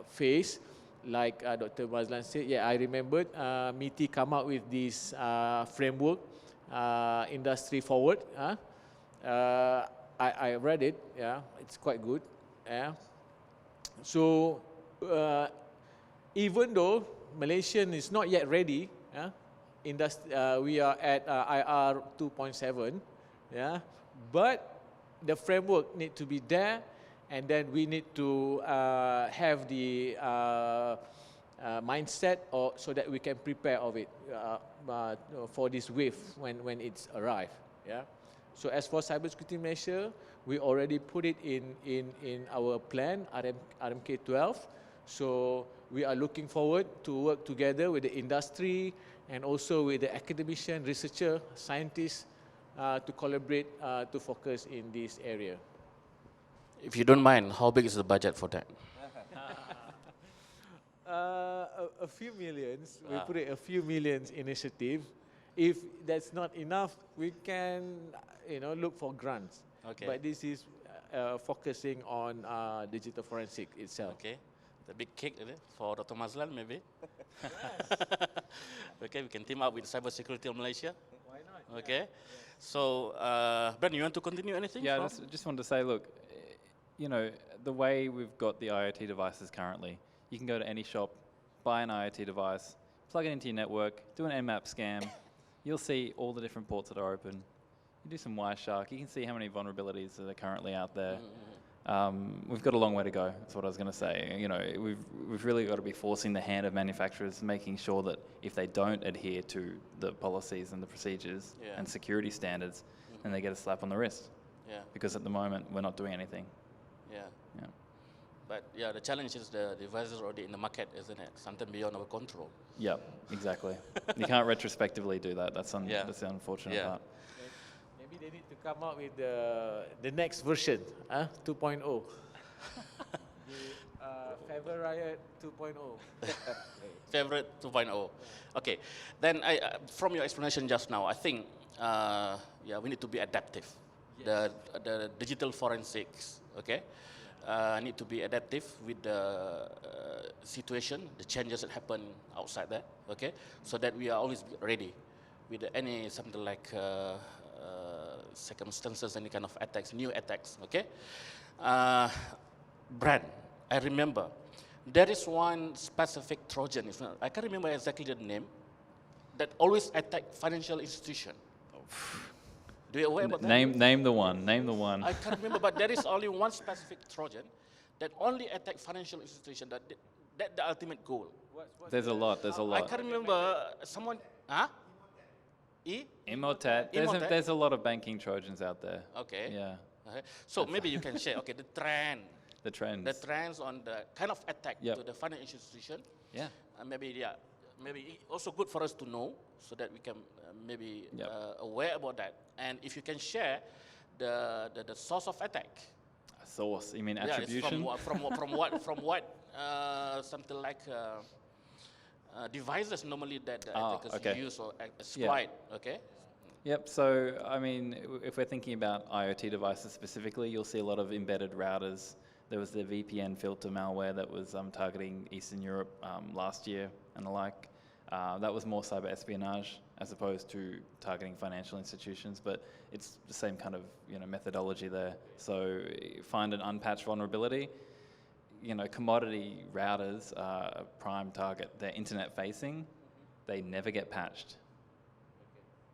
phase. Like Dr. Mazlan said, yeah, I remembered MITI come out with this framework, Industry Forward. I read it, yeah, it's quite good. Yeah. So even though Malaysian is not yet ready, we are at IR 2.7, yeah, but the framework need to be there, and then we need to have the mindset, so that we can prepare of it for this wave when it's arrived. Yeah. So as for CyberSecurity Malaysia, we already put it in our plan, RMK 12. So we are looking forward to work together with the industry and also with the academician, researcher, scientists to collaborate to focus in this area. If you don't mind, how big is the budget for that? A few millions. We put it a few millions initiative. If that's not enough, we can, look for grants. Okay. But this is focusing on digital forensic itself. Okay. The big cake for Dr. Mazlan, maybe. Okay, we can team up with CyberSecurity Malaysia. Why not? Okay. Yeah. So, Brent, you want to continue anything? Yeah, just wanted to say, look, the way we've got the IoT devices currently, you can go to any shop, buy an IoT device, plug it into your network, do an Nmap scan, you'll see all the different ports that are open. You do some Wireshark, you can see how many vulnerabilities that are currently out there. We've got a long way to go, that's what I was going to say. We've really got to be forcing the hand of manufacturers, making sure that if they don't adhere to the policies and the procedures and security standards, then they get a slap on the wrist. Yeah. Because at the moment, we're not doing anything. Yeah. Yeah. But yeah, the challenge is the devices are already in the market, isn't it? Something beyond our control. Yep, exactly. You can't retrospectively do that. That's Yeah. that's the unfortunate Yeah. part. Maybe they need to come up with the next version, 2.0. Favoriot 2.0. Favorite 2.0. Okay, then from your explanation just now, I think yeah, we need to be adaptive. The digital forensics, okay, need to be adaptive with the situation, the changes that happen outside there, okay, so that we are always ready with any something like circumstances, any kind of attacks, new attacks, okay. Brent, I remember there is one specific Trojan, I can't remember exactly the name, that always attack financial institution. Do you aware about that? Name the one. Name the one. I can't remember, but there is only one specific Trojan that only attack financial institution. That the ultimate goal. There's a lot. There's a I lot. can't remember someone. Huh? E? Emotet. Emotet? There's a lot of banking Trojans out there. Okay. Yeah. Okay. So maybe you can share. Okay, the trend. The trends. The trends on the kind of attack Yep. to the financial institution. Yeah. Maybe yeah. Maybe also good for us to know so that we can maybe Yep. aware about that. And if you can share the source of attack. Source. You mean Yeah, it's attribution? from what something like devices normally that the attackers okay. use or exploit. Okay. Yep. So, I mean, if we're thinking about IoT devices specifically, you'll see a lot of embedded routers. There was the VPN filter malware that was targeting Eastern Europe last year and the like. That was more cyber espionage as opposed to targeting financial institutions, but it's the same kind of methodology there. So find an unpatched vulnerability. Commodity routers are a prime target. They're internet facing. They never get patched.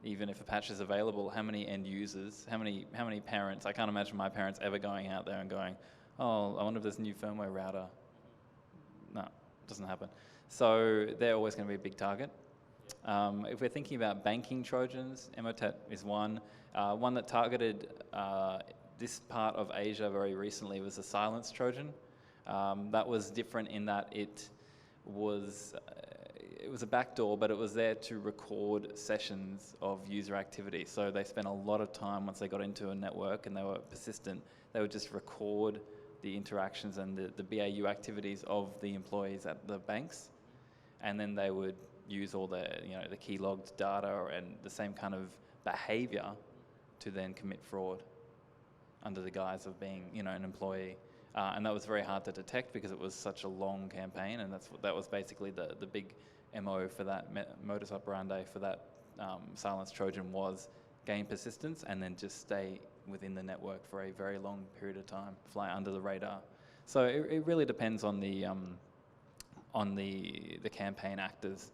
Even if a patch is available, how many end users, how many parents? I can't imagine my parents ever going out there and going, "Oh, I wonder if there's a new firmware router." No, it doesn't happen. So they're always going to be a big target. If we're thinking about banking Trojans, Emotet is one. One that targeted this part of Asia very recently was a silence Trojan. That was different in that it was a backdoor, but it was there to record sessions of user activity. So they spent a lot of time once they got into a network and they were persistent, they would just record the interactions and the BAU activities of the employees at the banks. And then they would use all the key logged data and the same kind of behavior to then commit fraud under the guise of being an employee. And that was very hard to detect because it was such a long campaign, and that was basically the big MO for that modus operandi for that silence Trojan was gain persistence and then just stay within the network for a very long period of time, fly under the radar. So it really depends on the campaign actors.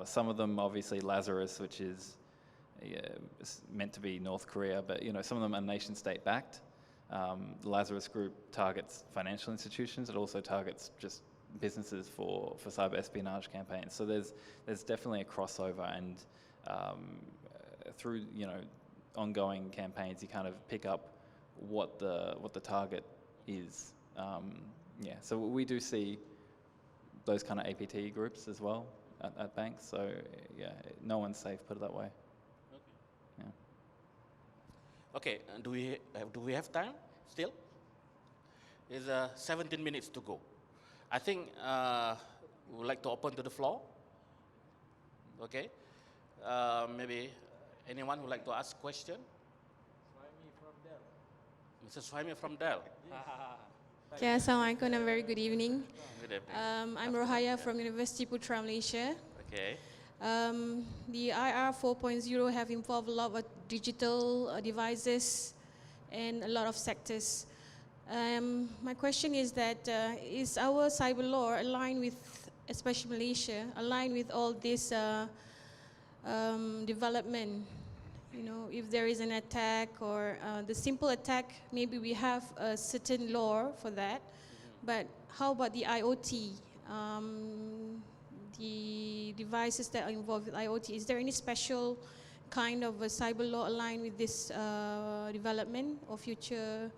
Some of them, obviously, Lazarus, which is meant to be North Korea, but some of them are nation state backed. The Lazarus Group targets financial institutions. It also targets just businesses for cyber espionage campaigns. So there's definitely a crossover, and through ongoing campaigns, you kind of pick up what the target is. So we do see those kind of APT groups as well at banks. So yeah, no one's safe, put it that way. Okay. Yeah. Okay, and do we have time still? It's 17 minutes to go. I think we would like to open to the floor. Okay. Maybe anyone would like to ask a question? Mr. Swami from Dell. Okay, Assalamualaikum and a very good evening. Good evening. I'm Rohaya from Universiti Putra Malaysia. Okay. The IR 4.0 have involved a lot of digital devices and a lot of sectors. My question is that is our cyber law aligned with, especially Malaysia, aligned with all this development? If there is an attack or the simple attack, maybe we have a certain law for that. But how about the IoT? The devices that are involved with IoT, is there any special kind of a cyber law aligned with this development or future?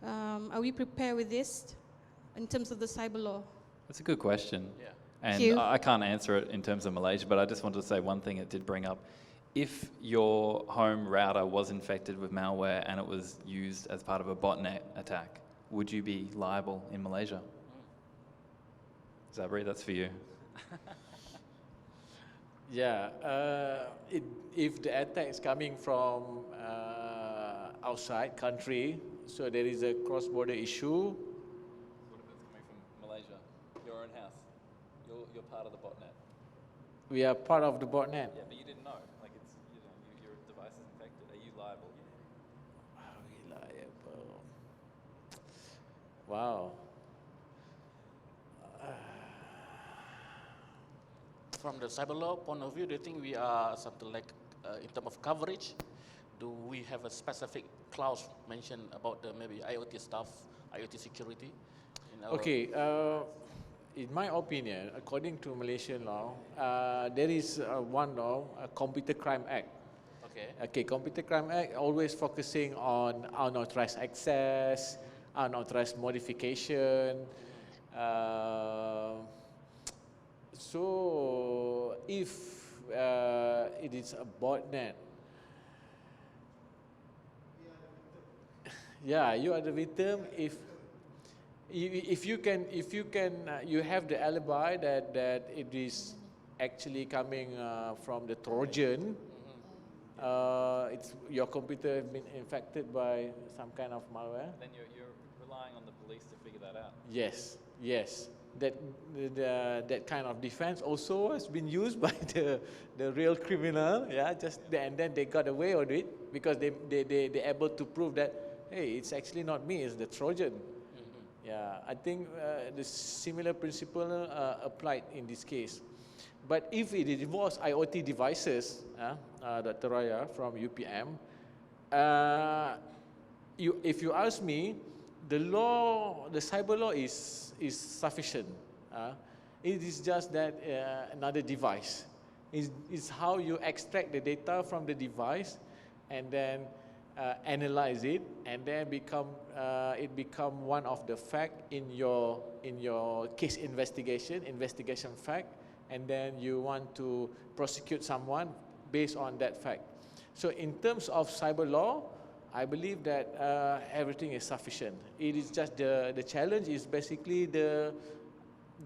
Are we prepared with this in terms of the cyber law? That's a good question. Yeah. And you. I can't answer it in terms of Malaysia, but I just wanted to say one thing it did bring up. If your home router was infected with malware and it was used as part of a botnet attack, would you be liable in Malaysia? Zabri, that's for you. Yeah, if the attack is coming from outside country, so there is a cross-border issue. What if it's coming from Malaysia, your own house? You're part of the botnet. We are part of the botnet. Yeah, but you didn't know. Like it's, you know, your device is infected. Are you liable? Reliable. Wow. From the cyber law point of view, do you think we are something like, in terms of coverage, do we have a specific clause mentioned about the maybe IoT stuff, IoT security? In our Okay, in my opinion, according to Malaysian law, there is one law, a Computer Crime Act. Okay. Okay, Computer Crime Act always focusing on unauthorized access, unauthorized modification. So if it is a botnet, yeah, you are the victim. If you can, you have the alibi that it is actually coming from the Trojan. It's your computer has been infected by some kind of malware. Then you're relying on the police to figure that out. Yes, yes. That kind of defense also has been used by the real criminal. Yeah, and then they got away with it because they're able to prove that, hey, it's actually not me, it's the Trojan. Yeah, I think the similar principle applied in this case. But if it involves IoT devices, Dr. Raya from UPM, if you ask me, the cyber law is sufficient. It is just that another device. It's how you extract the data from the device and then analyze it, and then it become one of the fact in your case investigation fact, and then you want to prosecute someone based on that fact. So in terms of cyber law, I believe that everything is sufficient. It is just the challenge is basically the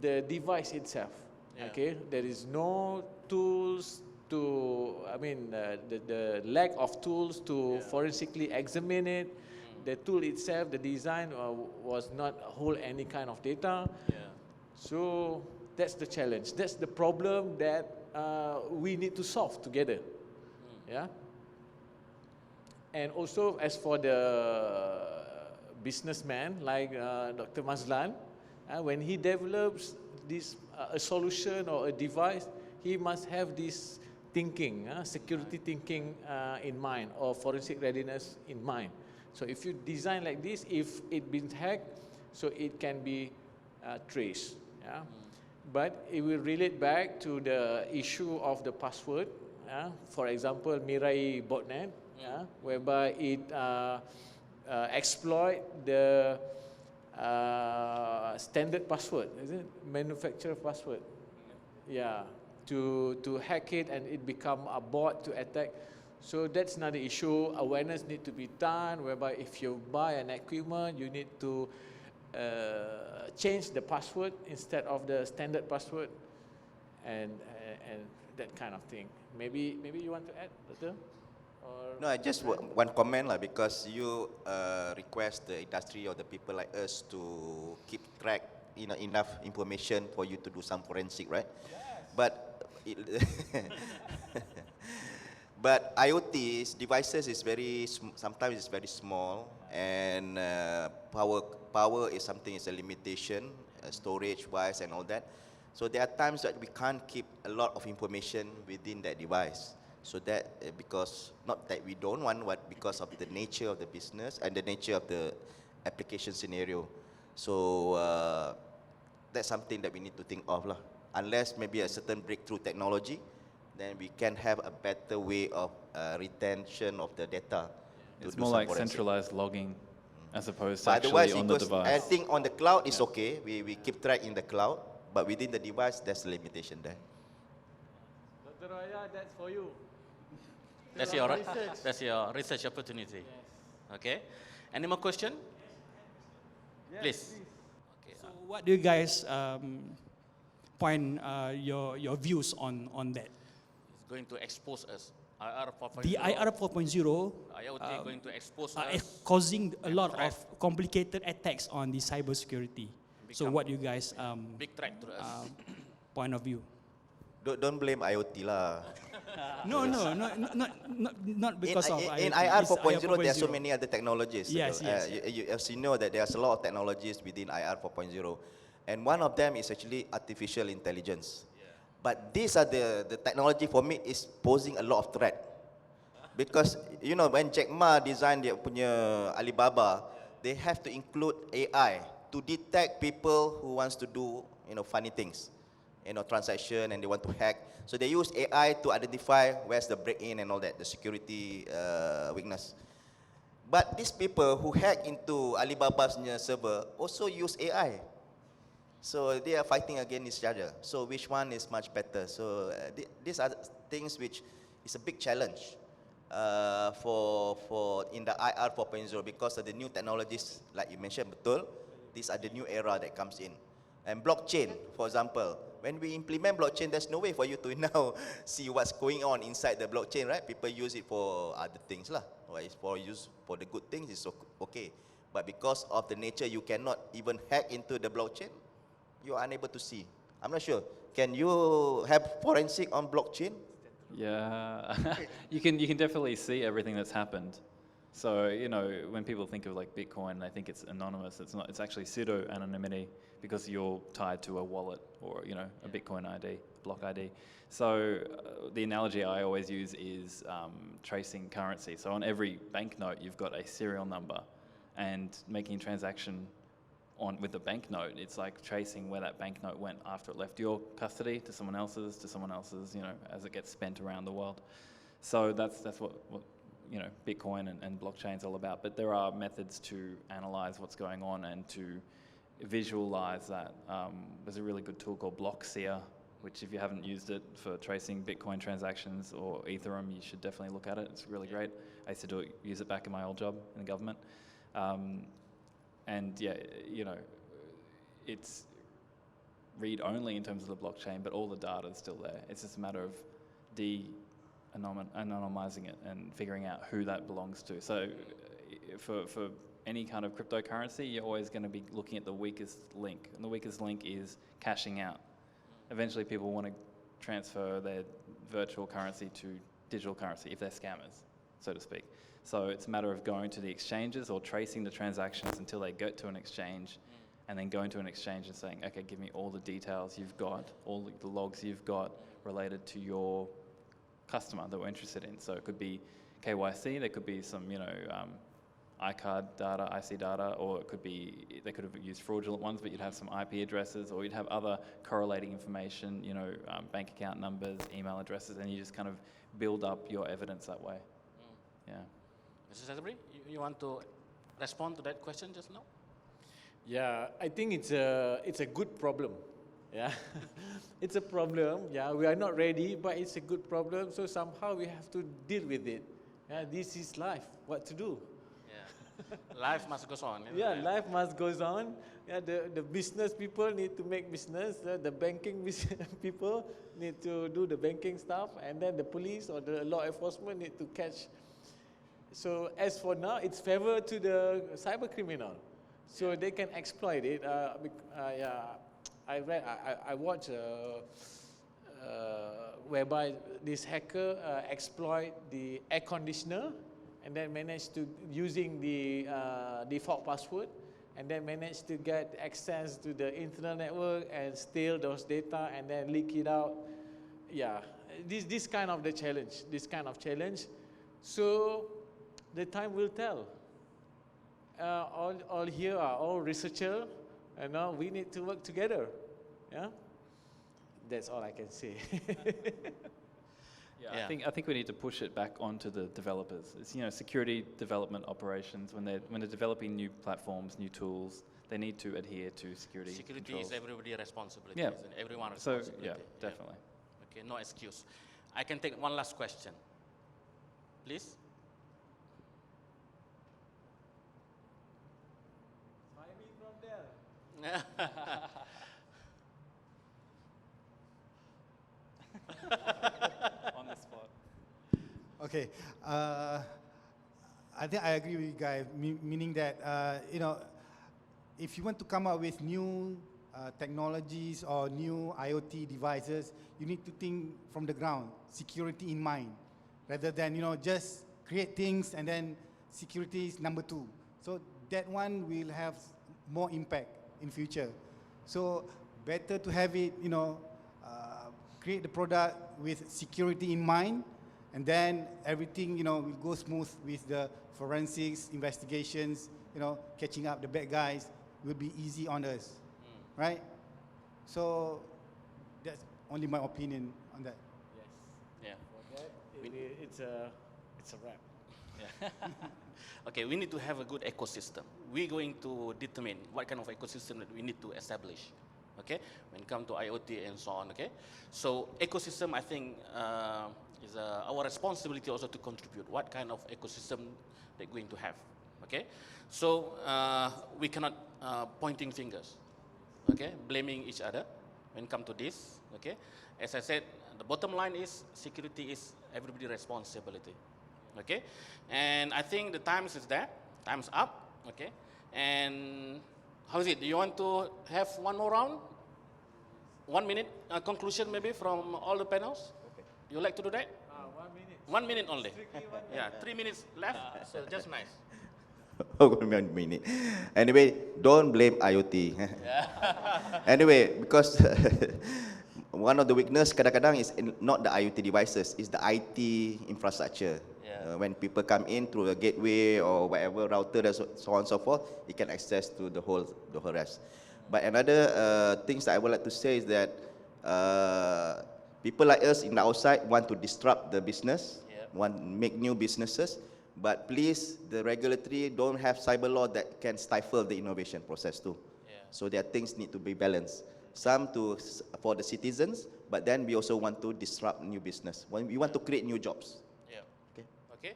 device itself. Yeah. Okay, there is no tools to, the lack of tools to forensically examine it. The tool itself, the design was not hold any kind of data. Yeah. So that's the challenge. That's the problem that we need to solve together. Yeah. And also, as for the businessman like Dr. Mazlan, when he develops this a solution or a device, he must have this thinking, security thinking in mind, or forensic readiness in mind. So if you design like this, if it been hacked, so it can be traced. Yeah? But it will relate back to the issue of the password. For example, Mirai botnet, whereby it exploit the standard password, is it? Manufacturer password. Yeah, to hack it and it become a bot to attack. So that's another issue. Awareness need to be done, whereby if you buy an equipment, you need to change the password instead of the standard password, and that kind of thing. Maybe you want to add, Doctor? Or No, I just one comment because you request the industry or the people like us to keep track, enough information for you to do some forensic, right? Yes. But IoT devices is sometimes it's very small, and power is something is a limitation, storage wise and all that. So there are times that we can't keep a lot of information within that device. So that because not that we don't want, but because of the nature of the business and the nature of the application scenario. So that's something that we need to think of, unless maybe a certain breakthrough technology, then we can have a better way of retention of the data. It's more like centralized logging. as opposed to But actually otherwise, on it the goes, device. everything on the cloud is okay. We keep track in the cloud, but within the device, there's a limitation there. Dr. Raya, that's for you. That's your research opportunity. Okay. Any more question? Please. Okay. So what do you guys point your views on that? It's going to expose us. IR 4.0. The IR 4.0 IoT going to expose is us. causing a and lot threat. of complicated attacks on the cybersecurity. So Become what do you guys Big threat to us. point of view? Don't blame IoT lah. No, not because of in IoT. IR It's 4.0, there are so 4.0. many other technologies. Yes, yes. As you know, that there's a lot of technologies within IR 4.0, and one of them is actually artificial intelligence. But these are the technology for me is posing a lot of threat, because you know when Jack Ma designed dia punya Alibaba, they have to include AI to detect people who wants to do funny things, transaction, and they want to hack. So they use AI to identify where's the break-in and all that, the security weakness. But these people who hack into Alibaba's server also use AI. So they are fighting against each other. So which one is much better? So these are things which is a big challenge for in the IR 4.0 because of the new technologies, like you mentioned, betul. These are the new era that comes in. And blockchain, for example, when we implement blockchain, there's no way for you to now see what's going on inside the blockchain, right? People use it for other things lah. Well, it's for the good things, it's okay. But because of the nature, you cannot even hack into the blockchain. You are unable to see. I'm not sure. Can you have forensic on blockchain? Yeah, you can definitely see everything that's happened. So when people think of like Bitcoin, they think it's anonymous. It's not. It's actually pseudo anonymity because you're tied to a wallet or a Bitcoin ID, block ID. So the analogy I always use is tracing currency. So on every banknote, you've got a serial number, and making a transaction with the banknote, it's like tracing where that banknote went after it left your custody to someone else's, as it gets spent around the world. So that's what Bitcoin and blockchain's all about. But there are methods to analyze what's going on and to visualize that. There's a really good tool called Blockseer, which if you haven't used it for tracing Bitcoin transactions or Ethereum, you should definitely look at it. It's really great. I used to use it back in my old job in the government. And yeah, it's read-only in terms of the blockchain, but all the data is still there. It's just a matter of anonymizing it and figuring out who that belongs to. So for any kind of cryptocurrency, you're always going to be looking at the weakest link, and the weakest link is cashing out. Eventually people want to transfer their virtual currency to digital currency if they're scammers, so to speak. So it's a matter of going to the exchanges or tracing the transactions until they get to an exchange, and then going to an exchange and saying, okay, give me all the details you've got, all the logs you've got related to your customer that we're interested in. So it could be KYC, there could be some, iCard data, IC data, or it could be, they could have used fraudulent ones, but you'd have some IP addresses, or you'd have other correlating information, bank account numbers, email addresses, and you just kind of build up your evidence that way. Yeah. Mr. Zabri, you want to respond to that question just now? Yeah, I think it's a good problem. Yeah, it's a problem. Yeah, we are not ready, but it's a good problem. So somehow we have to deal with it. Yeah, this is life. What to do? Yeah, life must go on. Yeah, life must goes on. Yeah, the business people need to make business. The banking people need to do the banking stuff, and then the police or the law enforcement need to catch. So as for now, it's favor to the cyber criminal, so they can exploit it. I watched whereby this hacker exploit the air conditioner, and then managed to using the default password, and then managed to get access to the internal network and steal those data and then leak it out. Yeah, this kind of the challenge. This kind of challenge. So the time will tell. All here are all researchers, and now we need to work together. Yeah, that's all I can say. Yeah. I think we need to push it back onto the developers. It's, you know, security development operations, when they're developing new platforms, new tools, they need to adhere to security controls. is everybody's responsibility, Yeah. isn't it? Everyone's So, responsibility. yeah, definitely. Okay, no excuse. I can take one last question. Please. From there. On the spot. Okay, I think I agree with you guys, meaning that, you know, if you want to come up with new technologies or new IoT devices, you need to think from the ground, security in mind, rather than, you know, just create things and then security is number two. So that one will have more impact in future. So better to have it, you know, create the product with security in mind, and then everything, you know, will go smooth with the forensics investigations, you know, catching up the bad guys will be easy on us, right? So that's only my opinion on that. Yeah. For that, it's a wrap. Yeah. Okay, we need to have a good ecosystem. We're going to determine what kind of ecosystem that we need to establish. Okay, when it comes to IoT and so on. Okay, so ecosystem, I think, is our responsibility also to contribute. What kind of ecosystem they're going to have? Okay, so we cannot pointing fingers. Okay, blaming each other when it comes to this. Okay, as I said, the bottom line is security is everybody's responsibility. Okay, and I think the times is there. Time's up. Okay, and how is it? Do you want to have one more round? 1 minute conclusion maybe from all the panels? Okay. You like to do that? 1 minute. 1 minute only. Strictly 1 minute. Yeah, 3 minutes left, so just nice. 1 minute. Anyway, don't blame IoT. Anyway, because one of the weakness kadang-kadang is not the IoT devices, it's the IT infrastructure. Yeah. When people come in through a gateway or whatever router, and so on and so forth, it can access to the whole rest. But another things that I would like to say is that people like us in the outside want to disrupt the business, want to make new businesses, but please, the regulatory don't have cyber law that can stifle the innovation process too. Yeah. So there are things need to be balanced. Some for the citizens, but then we also want to disrupt new business. We want to create new jobs. Yeah. Okay. Okay.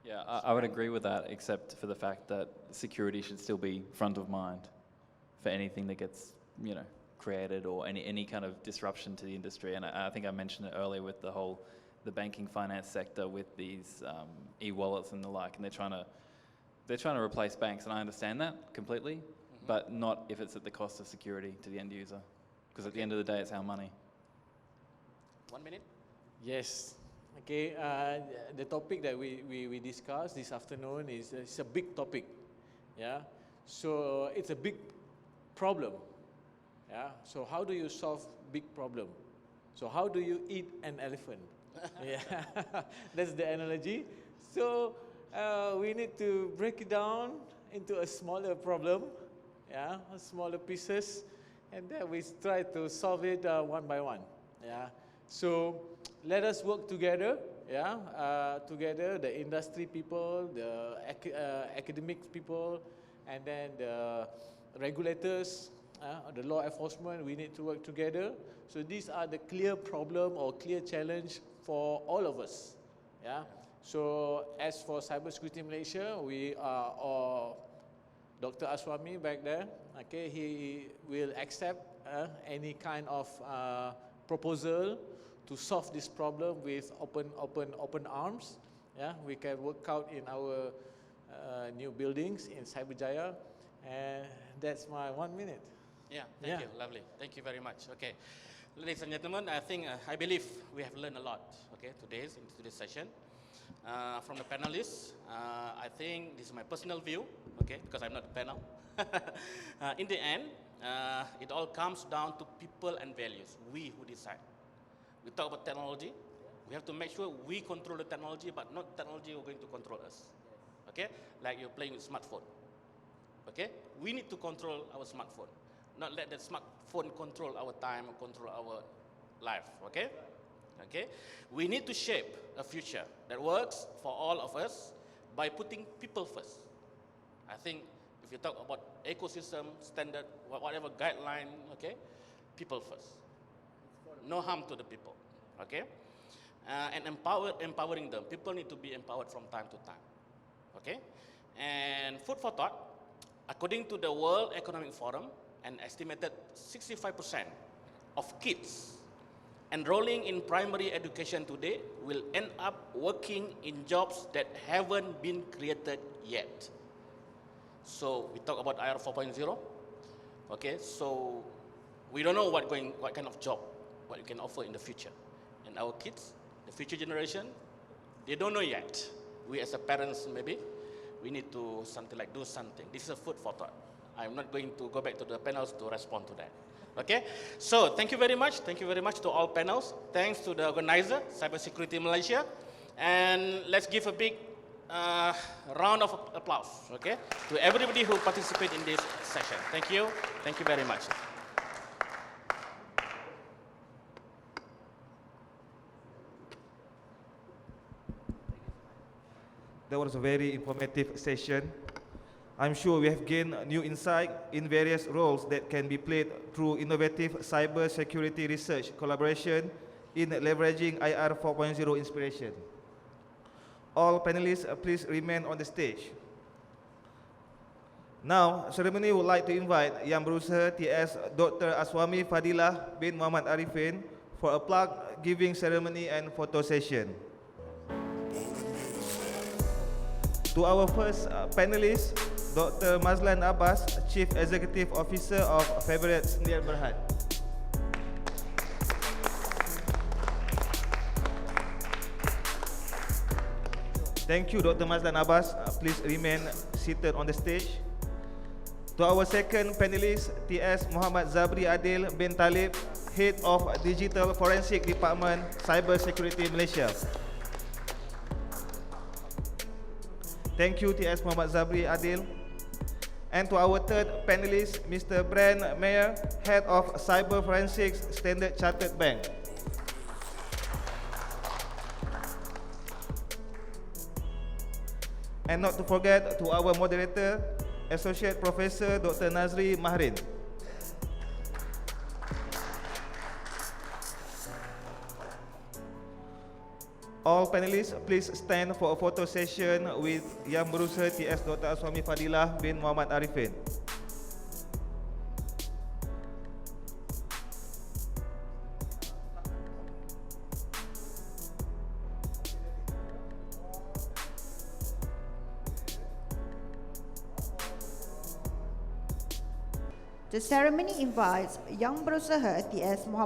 Yeah, I would agree with that, except for the fact that security should still be front of mind for anything that gets, you know, created or any kind of disruption to the industry. And I think I mentioned it earlier with the banking finance sector with these e-wallets and the like, and they're trying to replace banks, and I understand that completely, but not if it's at the cost of security to the end user, because at the end of the day, it's our money. 1 minute. Yes. Okay. The topic that we discussed this afternoon is it's a big topic. Yeah. So it's a big problem. Yeah. So how do you solve big problem? So how do you eat an elephant? Yeah. That's the analogy. So we need to break it down into a smaller problem. Yeah. Smaller pieces, and then we try to solve it one by one. Yeah. So let us work together, yeah, together, the industry people, the academic people, and then the regulators, the law enforcement, we need to work together. So these are the clear problem or clear challenge for all of us, yeah. So as for CyberSecurity Malaysia, we are, Dr. Aswami back there, okay, he will accept any kind of proposal to solve this problem with open arms. Yeah, we can work out in our new buildings in Cyberjaya, and that's my 1 minute. Yeah, thank you, lovely. Thank you very much. Okay, ladies and gentlemen, I believe we have learned a lot. Okay, into this session from the panelists. I think this is my personal view. Okay, because I'm not a panel. In the end, it all comes down to people and values. We who decide. We talk about technology. We have to make sure we control the technology, but not technology who are going to control us. Okay? Like you're playing with smartphone. Okay? We need to control our smartphone. Not let the smartphone control our time or control our life. Okay? Okay? We need to shape a future that works for all of us by putting people first. I think if you talk about ecosystem, standard, whatever guideline, okay, people first. No harm to the people, okay? And empowering them. People need to be empowered from time to time, okay? And food for thought, according to the World Economic Forum, an estimated 65% of kids enrolling in primary education today will end up working in jobs that haven't been created yet. So we talk about IR 4.0, okay? So we don't know what kind of job, what you can offer in the future. And our kids, the future generation, they don't know yet. We as a parents, maybe, we need to do something. This is a food for thought. I'm not going to go back to the panels to respond to that. Okay? So thank you very much. Thank you very much to all panels. Thanks to the organizer, CyberSecurity Malaysia. And let's give a big round of applause, okay, to everybody who participated in this session. Thank you. Thank you very much. That was a very informative session. I'm sure we have gained new insight in various roles that can be played through innovative cyber security research collaboration in leveraging IR 4.0 inspiration. All panelists, please remain on the stage. Now, ceremony would like to invite Yang Berusaha TS Dr. Aswami Fadilah bin Muhammad Arifin for a plug giving ceremony and photo session. To our first panelist, Dr. Mazlan Abbas, Chief Executive Officer of Favoriot Sdn Bhd. Thank you, Dr. Mazlan Abbas. Please remain seated on the stage. To our second panelist, TS Muhammad Zabri Adil bin Talib, Head of Digital Forensic Department, CyberSecurity Malaysia. Thank you, TS Muhammad Zabri Adil. And to our third panelist, Mr. Brent, Muir, Head of Cyber Forensics, Standard Chartered Bank. And not to forget to our moderator, Associate Professor Dr. Naz'ri Mahrin. All panelists, please stand for a photo session with Yang Berusaha TS Dr. Aswami Fadilah bin Muhammad Arifin. The ceremony invites Yang Berusaha TS Muhammad